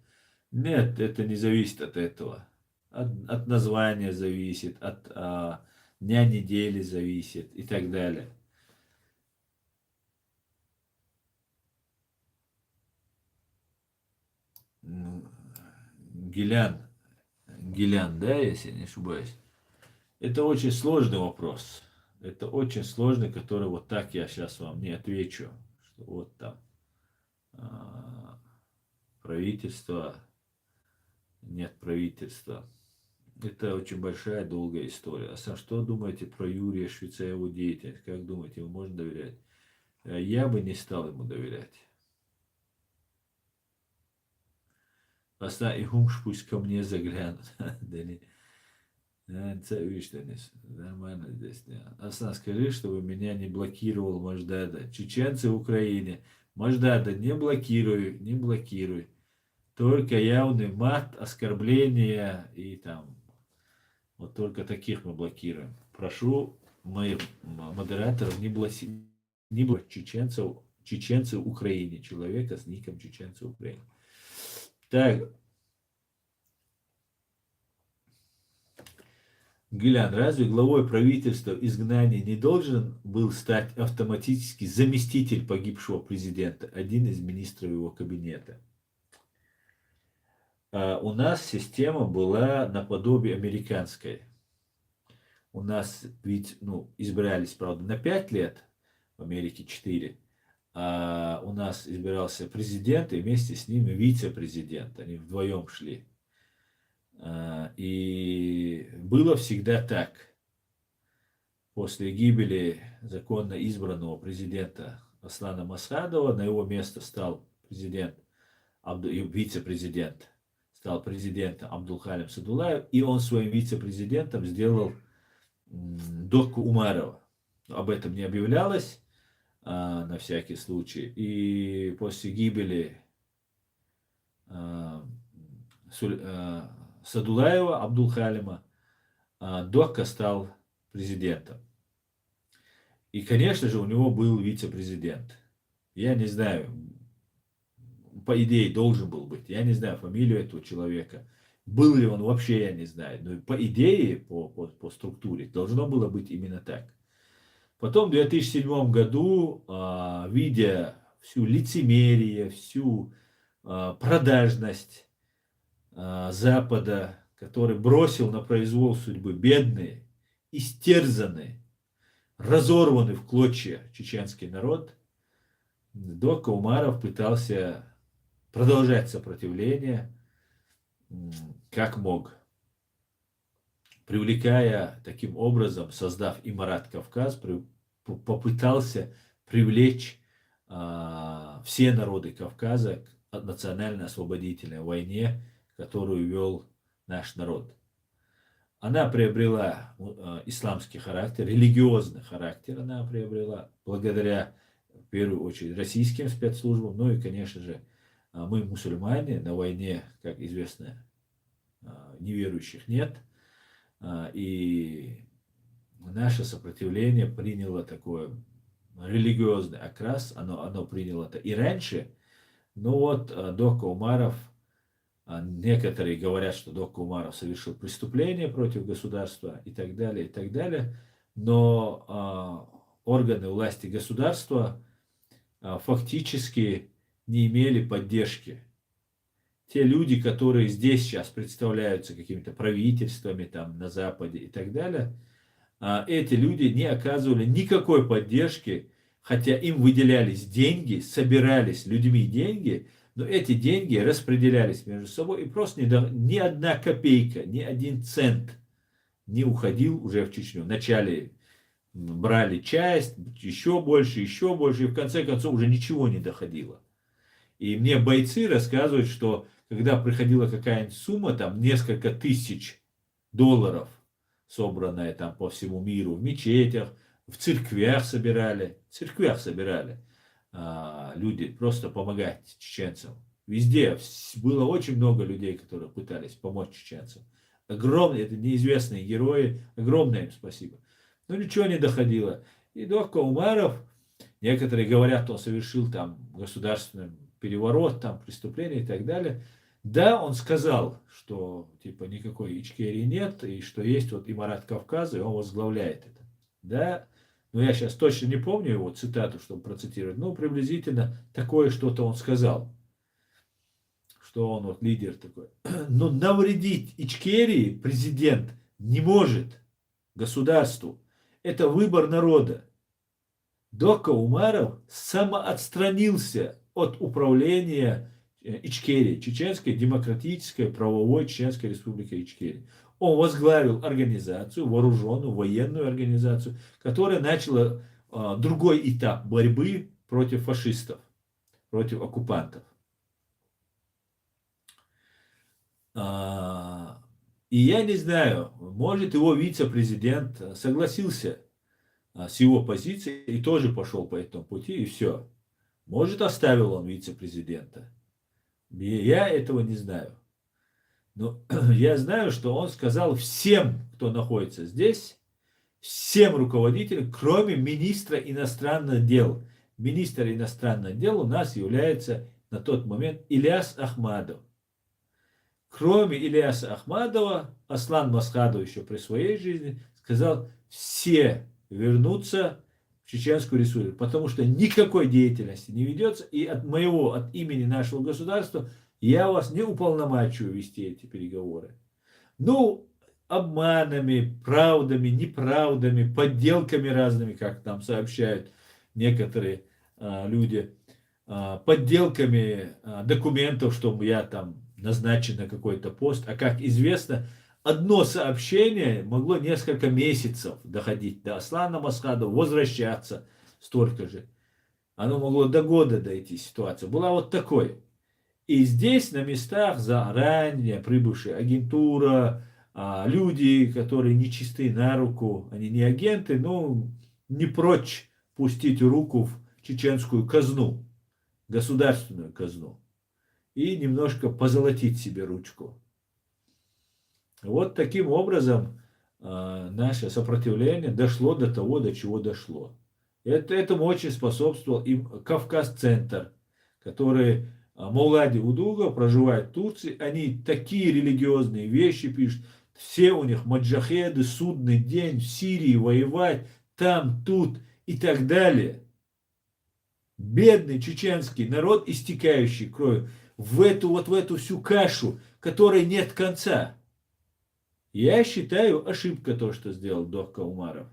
S1: Нет, это не зависит от этого. От названия зависит, от дня недели зависит и так далее. Гилян, Гилян, да, если не ошибаюсь. Это очень сложный вопрос. Это очень сложный, который вот так я сейчас вам не отвечу. Что вот там а, правительство, нет правительства. Это очень большая, долгая история. А сам что думаете про Юрия Швеца и его деятельность? Как думаете, ему можно доверять? Я бы не стал ему доверять. Оставь их, пусть ко мне заглянут. Да не. Видишь, Денис, нормально здесь. Асан, скажи, чтобы меня не блокировал Мождада. Чеченцы в Украине. Мождада, не блокируй, не блокируй. Только явный мат, оскорбления и там. Вот только таких мы блокируем. Прошу моих модераторов не блокировать чеченцев в Украине. Человека с ником чеченцы в Украине. Так, Гилян, разве главой правительства изгнания не должен был стать автоматически заместитель погибшего президента, один из министров его кабинета? У нас система была наподобие американской. У нас ведь избирались, правда, на 5 лет, в Америке 4, а у нас избирался президент и вместе с ним вице-президент. Они вдвоем шли. И было всегда так. После гибели законно избранного президента Аслана Масхадова на его место стал вице-президент, стал президентом Абдулхалим Садулаев, и он своим вице-президентом сделал Докку Умарова. Об этом не объявлялось, на всякий случай. И после гибели Садулаева, Абдулхалима, Докка стал президентом. И, конечно же, у него был вице-президент. Я не знаю, по идее должен был быть. Я не знаю фамилию этого человека. Был ли он вообще, я не знаю. Но по идее, по структуре, должно было быть именно так. Потом в 2007 году, видя всю лицемерие, всю продажность Запада, который бросил на произвол судьбы бедные, истерзанные, разорванный в клочья чеченский народ, Докка Умаров пытался продолжать сопротивление как мог, привлекая таким образом, создав Имарат Кавказ, попытался привлечь все народы Кавказа к национально-освободительной войне, которую вел наш народ. Она приобрела исламский характер, религиозный характер она приобрела, благодаря, в первую очередь, российским спецслужбам, ну и, конечно же, мы, мусульмане, на войне, как известно, неверующих нет, и наше сопротивление приняло такой религиозный окрас, оно приняло это и раньше, но вот Докка Умаров, некоторые говорят, что Докка Умаров совершил преступление против государства и так далее, но органы власти государства фактически не имели поддержки. Те люди, которые здесь сейчас представляются какими-то правительствами там на Западе и так далее, эти люди не оказывали никакой поддержки, хотя им выделялись деньги, собирались людьми деньги, но эти деньги распределялись между собой, и просто ни одна копейка, ни один цент не уходил уже в Чечню. Вначале брали часть, еще больше, и в конце концов уже ничего не доходило. И мне бойцы рассказывают, что когда приходила какая-нибудь сумма, там несколько тысяч долларов, собранная там по всему миру, в мечетях, в церквях собирали люди просто помогать чеченцам. Везде было очень много людей, которые пытались помочь чеченцам. Огромные, это неизвестные герои, огромное им спасибо. Но ничего не доходило. И Докка Умаров, некоторые говорят, он совершил там государственный переворот, там преступление и так далее. Да, он сказал, что типа никакой Ичкерии нет, и что есть вот Имарат Кавказа, и он возглавляет это. Да, но я сейчас точно не помню его цитату, чтобы процитировать, но приблизительно такое что-то он сказал. что он вот лидер такой. Но навредить Ичкерии президент не может государству. Это выбор народа. Дока Умаров самоотстранился от управления Ичкерии, Чеченской демократической правовой Чеченской республики Ичкерия. Он возглавил организацию, вооруженную, военную организацию, которая начала другой этап борьбы против фашистов, против оккупантов. И я не знаю, может его вице-президент согласился с его позицией и тоже пошел по этому пути, и все. Может, оставил он вице-президента. Я этого не знаю. Но я знаю, что он сказал всем, кто находится здесь, всем руководителям, кроме министра иностранных дел. Министр иностранных дел у нас является на тот момент Ильяс Ахмадов. Кроме Ильяса Ахмадова, Аслан Масхадов еще при своей жизни сказал, все вернутся в Чеченскую республику, потому что никакой деятельности не ведется, и от имени нашего государства я вас не уполномачиваю вести эти переговоры. Ну, обманами, правдами, неправдами, подделками разными, как нам сообщают некоторые люди, подделками документов, что я там назначен на какой-то пост. А как известно, одно сообщение могло несколько месяцев доходить до Аслана Масхадова, возвращаться столько же. Оно могло до года дойти, ситуация была вот такой. И здесь на местах заранее прибывшая агентура, люди, которые не чисты на руку, они не агенты, но не прочь пустить руку в чеченскую казну, государственную казну, и немножко позолотить себе ручку. Вот таким образом наше сопротивление дошло до того, до чего дошло. Этому очень способствовал им Кавказ-центр, который Маулади Удуга проживает в Турции. Они такие религиозные вещи пишут. Все у них маджахеды, судный день, в Сирии воевать, там, тут и так далее. Бедный чеченский народ, истекающий кровью, в эту всю кашу, которой нет конца. Я считаю, ошибка то, что сделал Дока Умаров.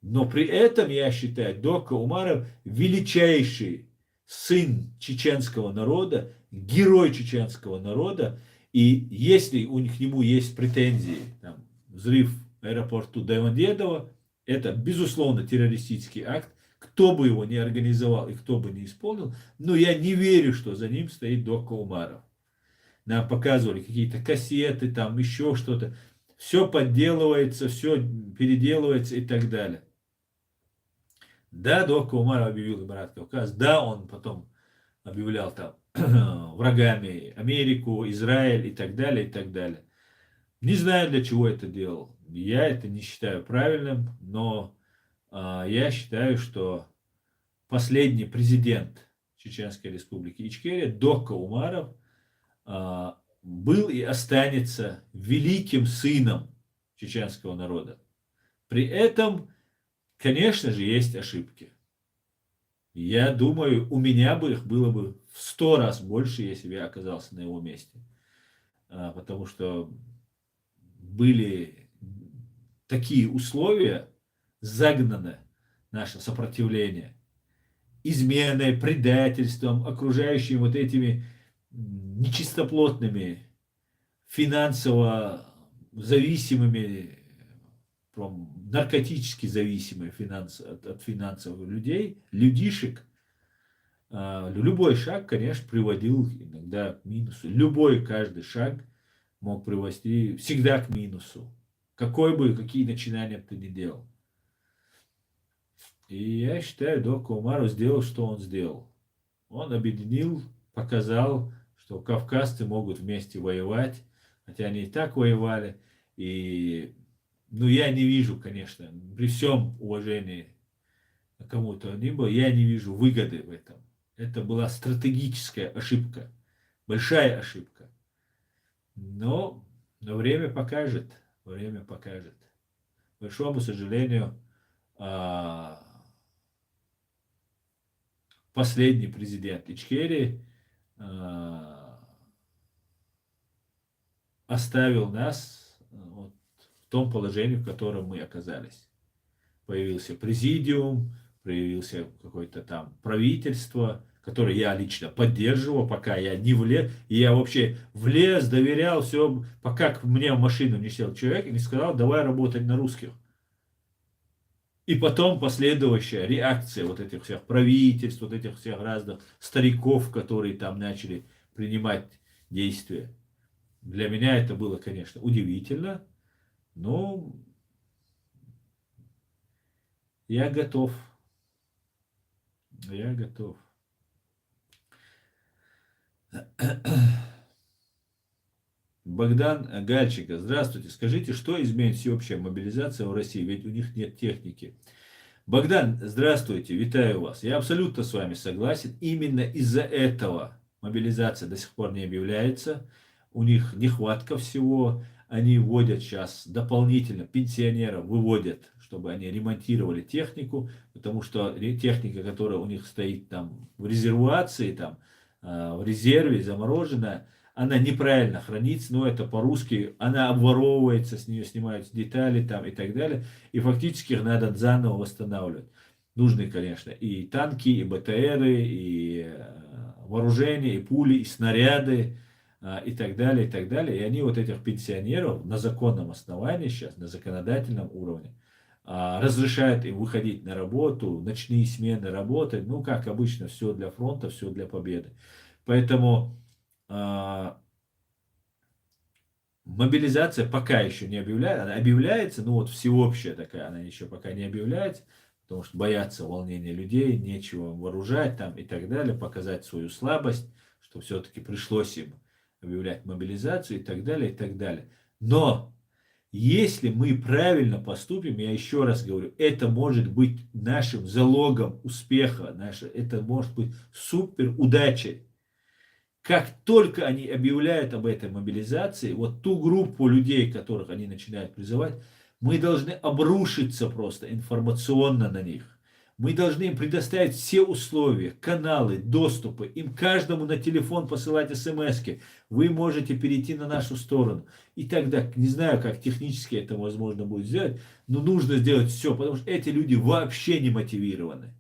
S1: Но при этом я считаю, Дока Умаров величайший сын чеченского народа, герой чеченского народа. И если к нему есть претензии, там, взрыв аэропорту Домодедово, это безусловно террористический акт, кто бы его не организовал и кто бы не исполнил, но я не верю, что за ним стоит Дока Умаров. Нам показывали какие-то кассеты, там еще что-то. Все подделывается, все переделывается и так далее. Да, Дока Умаров объявил Эмират Кавказ, да, он потом объявлял там врагами Америку, Израиль и так далее, и так далее. Не знаю, для чего это делал. Я это не считаю правильным, но я считаю, что последний президент Чеченской республики Ичкерия, Дока Умаров, был и останется великим сыном чеченского народа. При этом, конечно же, есть ошибки. Я думаю, у меня бы их было бы в 100 раз больше, если бы я оказался на его месте. Потому что были такие условия, загнано наше сопротивление, изменой, предательством, окружающими вот этими нечистоплотными, финансово зависимыми, наркотически зависимые от финансовых людей, людишек, любой шаг, конечно, приводил иногда к минусу. Каждый шаг мог привести всегда к минусу. Какие начинания ты ни делал. И я считаю, Дока Умаров сделал, что он сделал. Он объединил, показал, что кавказцы могут вместе воевать, хотя они и так воевали. И, я не вижу, конечно, при всем уважении к кому-то ни было, я не вижу выгоды в этом. Это была стратегическая ошибка, большая ошибка. Но время покажет, время покажет. К большому сожалению, последний президент Ичкерии оставил нас вот в том положении, в котором мы оказались. Появился президиум, появился какое-то там правительство, которое я лично поддерживал, пока я не влез. И я вообще влез, доверял, все, пока к мне в машину не сел человек и не сказал, давай работать на русских. И потом последующая реакция вот этих всех правительств, вот этих всех разных стариков, которые там начали принимать действия. Для меня это было, конечно, удивительно, но я готов. Я готов. Богдан Гальчика. Здравствуйте. Скажите, что изменит всеобщая мобилизация в России? Ведь у них нет техники. Богдан, здравствуйте. Витаю вас. Я абсолютно с вами согласен. Именно из-за этого мобилизация до сих пор не объявляется. У них нехватка всего. Они вводят сейчас дополнительно, пенсионеров выводят, чтобы они ремонтировали технику, потому что техника, которая у них стоит там в резервации, там, в резерве, замороженная, она неправильно хранится, но это по-русски, она обворовывается, с нее снимаются детали там и так далее, и фактически их надо заново восстанавливать. Нужны, конечно, и танки, и БТРы, и вооружение, и пули, и снаряды, и так далее, и так далее. И они вот этих пенсионеров на законном основании сейчас, на законодательном уровне, разрешают им выходить на работу, ночные смены работать, ну, как обычно, все для фронта, все для победы. Поэтому мобилизация пока еще не объявляется, она объявляется, но вот всеобщая такая, она еще пока не объявляется, потому что боятся волнения людей, нечего вооружать там и так далее, показать свою слабость, что все-таки пришлось им объявлять мобилизацию и так далее, и так далее. Но если мы правильно поступим, я еще раз говорю, это может быть нашим залогом успеха, это может быть супер удачей. Как только они объявляют об этой мобилизации, вот ту группу людей, которых они начинают призывать, мы должны обрушиться просто информационно на них. Мы должны им предоставить все условия, каналы, доступы, им каждому на телефон посылать смс-ки. Вы можете перейти на нашу сторону. И тогда, не знаю, как технически это возможно будет сделать, но нужно сделать все, потому что эти люди вообще не мотивированы.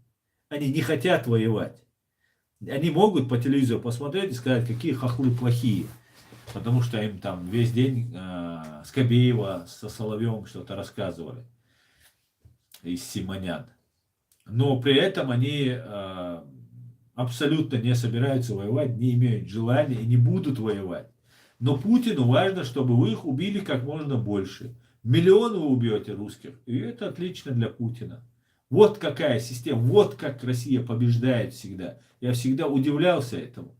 S1: Они не хотят воевать. Они могут по телевизору посмотреть и сказать, какие хохлы плохие. Потому что им там весь день Скобеева со Соловьевым что-то рассказывали. Из Симонян. Но при этом они абсолютно не собираются воевать, не имеют желания и не будут воевать. Но Путину важно, чтобы вы их убили как можно больше. Миллион вы убьете русских, и это отлично для Путина. Вот какая система, вот как Россия побеждает всегда. Я всегда удивлялся этому.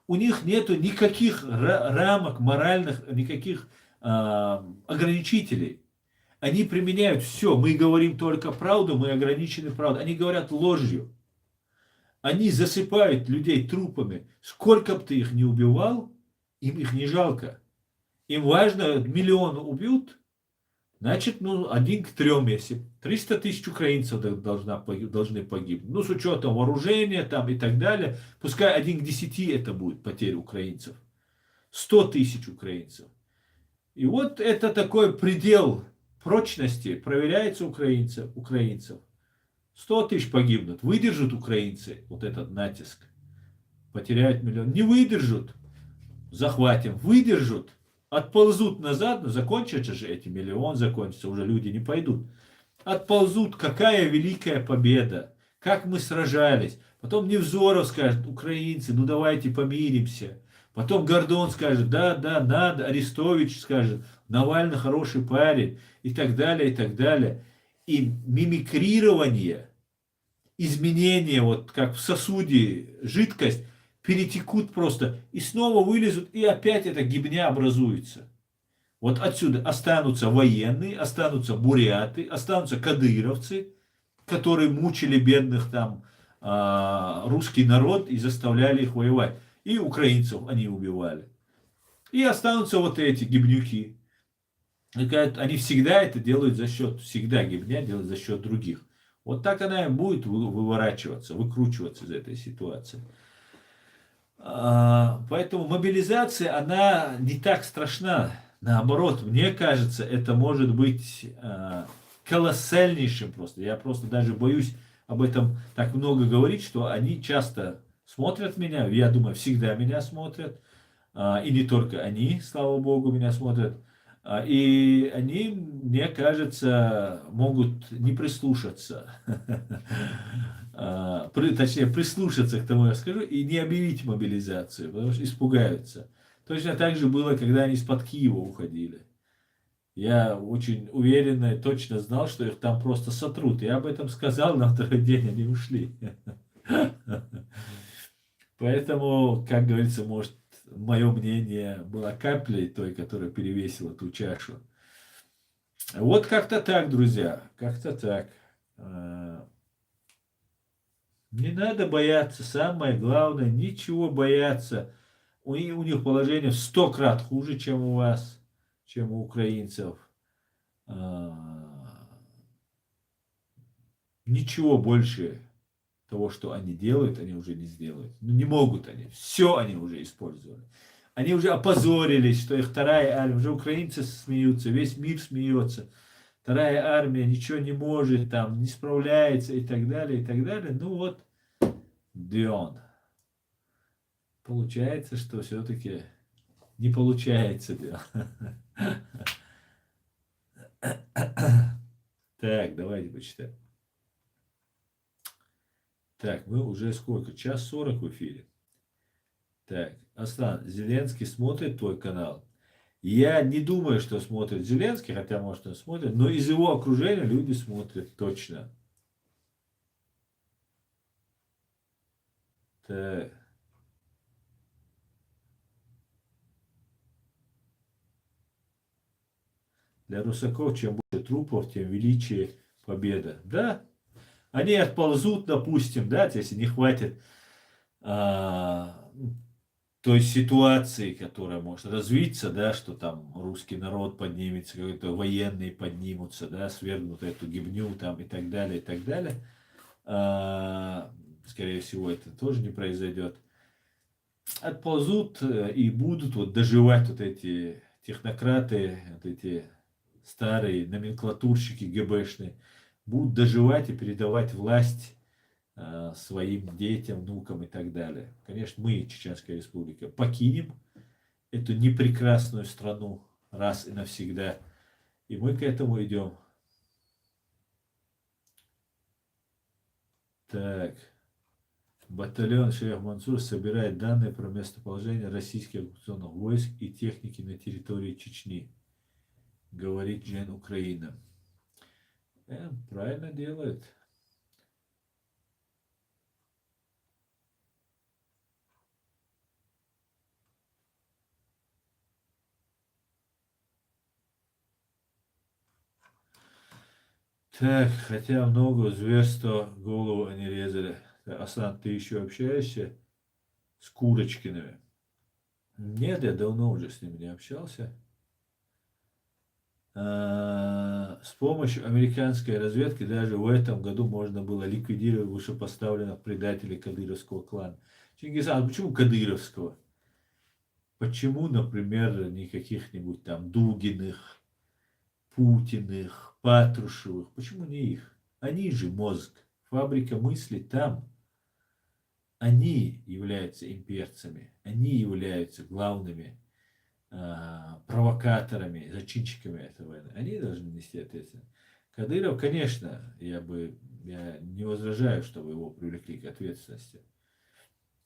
S1: У них нету никаких рамок моральных, никаких ограничителей. Они применяют все. Мы говорим только правду, мы ограничены правдой. Они говорят ложью. Они засыпают людей трупами. Сколько бы ты их не убивал, им их не жалко. Им важно, миллион убьют, значит, 1 к 3, если 300 тысяч украинцев должны погибнуть. Ну, с учетом вооружения там и так далее. Пускай 1 к 10 это будет потеря украинцев. 100 тысяч украинцев. И вот это такой предел прочности проверяется украинцев. 100 тысяч погибнут. Выдержат украинцы вот этот натиск. Потеряют миллион. Не выдержат. Захватим. Выдержат. Отползут назад. Но закончатся же эти миллион. Закончатся. Уже люди не пойдут. Отползут. Какая великая победа. Как мы сражались. Потом Невзоров скажет, украинцы, ну давайте помиримся. Потом Гордон скажет, да, надо. Арестович скажет, Навальный хороший парень. И так далее, и так далее. И мимикрирование, изменение, вот как в сосуде жидкость, перетекут просто. И снова вылезут, и опять эта гибня образуется. Вот отсюда останутся военные, останутся буряты, останутся кадыровцы, которые мучили бедных там русский народ и заставляли их воевать. И украинцев они убивали. И останутся вот эти гибнюки. Они всегда это делают за счет, всегда гибня делают за счет других. Вот так она и будет выворачиваться, выкручиваться из этой ситуации. Поэтому мобилизация, она не так страшна. Наоборот, мне кажется, это может быть колоссальнейшим просто. Я просто даже боюсь об этом так много говорить, что они часто смотрят меня, я думаю, всегда меня смотрят, и не только они, слава богу, меня смотрят. И они, мне кажется, могут не прислушаться, точнее, прислушаться к тому, я скажу, и не объявить мобилизацию, потому что испугаются. Точно так же было, когда они из-под Киева уходили. Я очень уверенно и точно знал, что их там просто сотрут. Я об этом сказал, на второй день они ушли. Поэтому, как говорится, может, мое мнение было каплей той, которая перевесила ту чашу. Вот как-то так, друзья, как-то так. Не надо бояться, самое главное, ничего бояться. У них положение в 100 крат хуже, чем у вас, чем у украинцев. Ничего больше того, что они делают, они уже не сделают. Ну, не могут они. Все они уже использовали. Они уже опозорились, что их вторая армия, уже украинцы смеются, весь мир смеется. Вторая армия ничего не может, там, не справляется и так далее, и так далее. Ну вот, Дион. Получается, что все-таки не получается дело. Так, давайте почитаем. Так, мы уже сколько? 1:40 в эфире. Так, Аслан, Зеленский смотрит твой канал? Я не думаю, что смотрит Зеленский, хотя, может, он смотрит, но из его окружения люди смотрят точно. Так. Для русаков чем больше трупов, тем величие победа. Да, они отползут, допустим, да, если не хватит той ситуации, которая может развиться, да, что там русский народ поднимется, какой-то военные поднимутся, да, свергнут эту гибню там и так далее, и так далее. Скорее всего, это тоже не произойдет. Отползут и будут вот доживать вот эти технократы, вот эти старые номенклатурщики ГБшные, будут доживать и передавать власть своим детям, внукам и так далее. Конечно, мы, Чеченская Республика, покинем эту непрекрасную страну раз и навсегда. И мы к этому идем. Так. Батальон Шейх Мансур собирает данные про местоположение российских оккупационных войск и техники на территории Чечни. Говорит Джен Украина. Правильно делает. Так, хотя много зверства голову они резали. Аслан, ты еще общаешься с Курочкиными? Нет, я давно уже с ними не общался. С помощью американской разведки даже в этом году можно было ликвидировать вышепоставленных предателей кадыровского клана. Чингисхан, почему кадыровского? Почему, например, не каких-нибудь там Дугиных, Путиных, Патрушевых? Почему не их? Они же мозг. Фабрика мысли там. Они являются имперцами. Они являются главными провокаторами, зачинщиками этой войны. Они должны нести ответственность. Кадыров, конечно, я не возражаю, чтобы его привлекли к ответственности.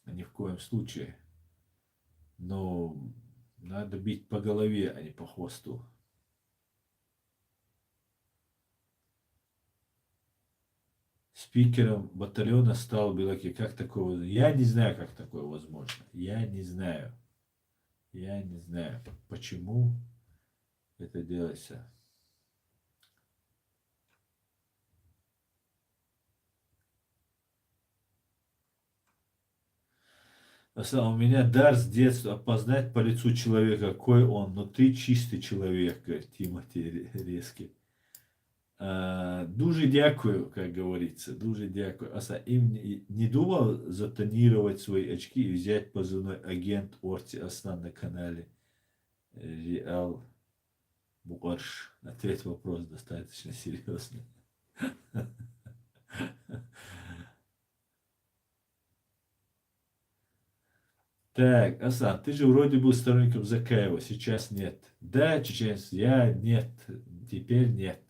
S1: Ни в коем случае. Но надо бить по голове, а не по хвосту. Спикером батальона стал Белаки. Как такое? Я не знаю, как такое возможно. Я не знаю. Я не знаю, почему это делается. У меня дар с детства опознать по лицу человека, какой он, но ты чистый человек, говорит Тимати Резкий. Дуже дякую, как говорится, дуже дякую. Им не думал затонировать свои очки и взять позывной агент Орти Аслан на канале Реал Букварш. Ответ вопрос достаточно серьезный. Так, Асан, ты же вроде был сторонником Закаева, сейчас нет. Да, чеченец, я нет, теперь нет.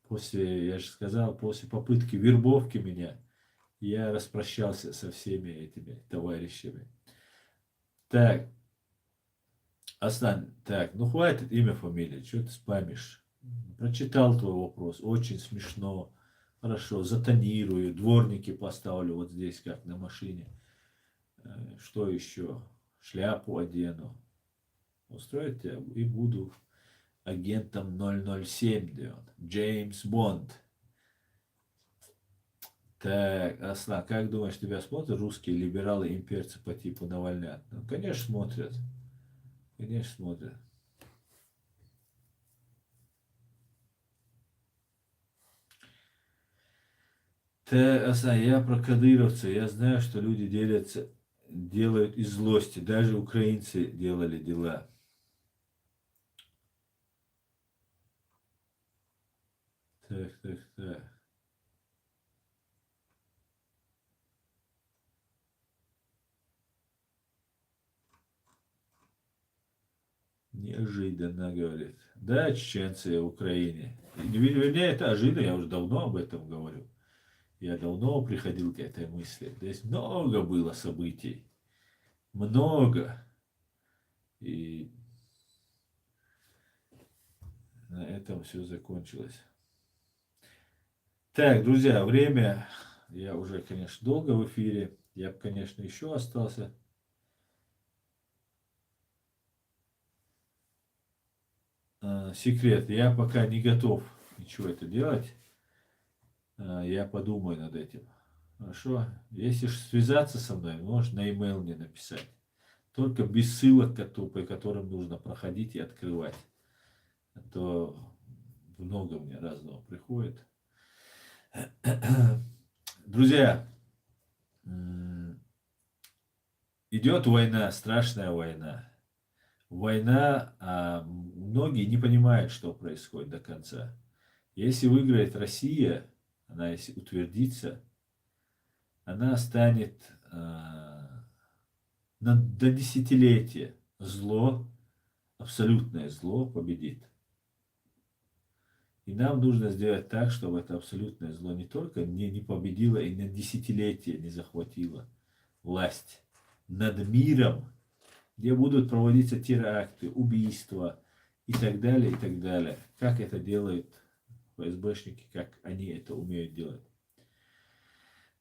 S1: После, я же сказал, после попытки вербовки меня, я распрощался со всеми этими товарищами. Так, Асан, так, ну хватит имя, фамилия, что ты спамишь? Прочитал твой вопрос, очень смешно. Хорошо, затонирую, дворники поставлю вот здесь, как на машине. Что еще? Шляпу одену. Устроить тебя и буду агентом 007, Дион. Джеймс Бонд. Так, Аслан, как думаешь, тебя смотрят русские либералы, имперцы по типу Навальня? Ну, конечно, смотрят. Конечно, смотрят. Так, Аслан, я про кадыровца. Я знаю, что люди делают из злости. Даже украинцы делали дела. Так, так, так. Неожиданно, говорит. Да, чеченцы в Украине. Вернее, это ожиданно, я уже давно об этом говорю. Я давно приходил к этой мысли. Здесь много было событий. Много. И на этом все закончилось. Так, друзья, время. Я уже, конечно, долго в эфире. Я бы, конечно, еще остался. Секрет. Я пока не готов ничего это делать. Я подумаю над этим. Хорошо? Если связаться со мной, можешь на e-mail мне написать. Только без ссылок, по которым нужно проходить и открывать. А то много мне разного приходит. Друзья, идет война, страшная война. Война, а многие не понимают, что происходит до конца. Если выиграет Россия, она если утвердится, она станет до десятилетия зло, абсолютное зло победит. И нам нужно сделать так, чтобы это абсолютное зло не только не победило и на десятилетия не захватило власть над миром, где будут проводиться теракты, убийства и так далее, и так далее. Как это делают ФСБшники, как они это умеют делать.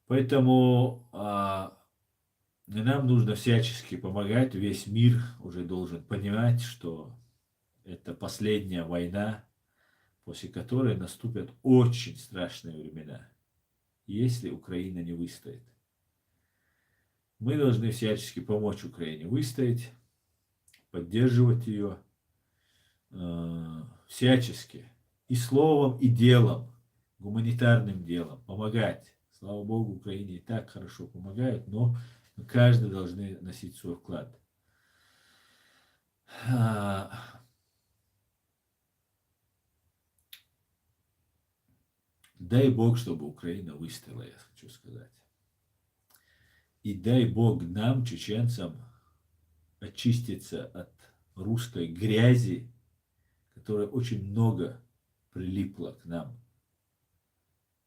S1: Поэтому нам нужно всячески помогать. Весь мир уже должен понимать, что это последняя война, после которой наступят очень страшные времена, если Украина не выстоит. Мы должны всячески помочь Украине выстоять, поддерживать ее всячески, и словом, и делом, гуманитарным делом, помогать. Слава Богу, Украине и так хорошо помогают, но каждый должны носить свой вклад. Дай Бог, чтобы Украина выстояла, я хочу сказать. И дай Бог нам, чеченцам, очиститься от русской грязи, которая очень много прилипла к нам,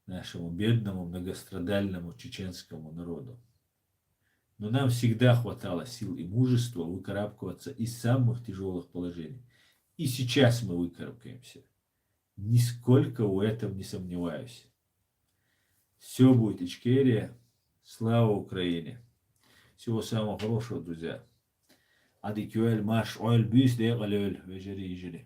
S1: нашему бедному, многострадальному чеченскому народу. Но нам всегда хватало сил и мужества выкарабкиваться из самых тяжелых положений. И сейчас мы выкарабкаемся. Нисколько в этом не сомневаюсь. Все будет Ичкерия. Слава Украине. Всего самого хорошего, друзья. Адикюэль маш ойл бюс де галюэль вежери ежели.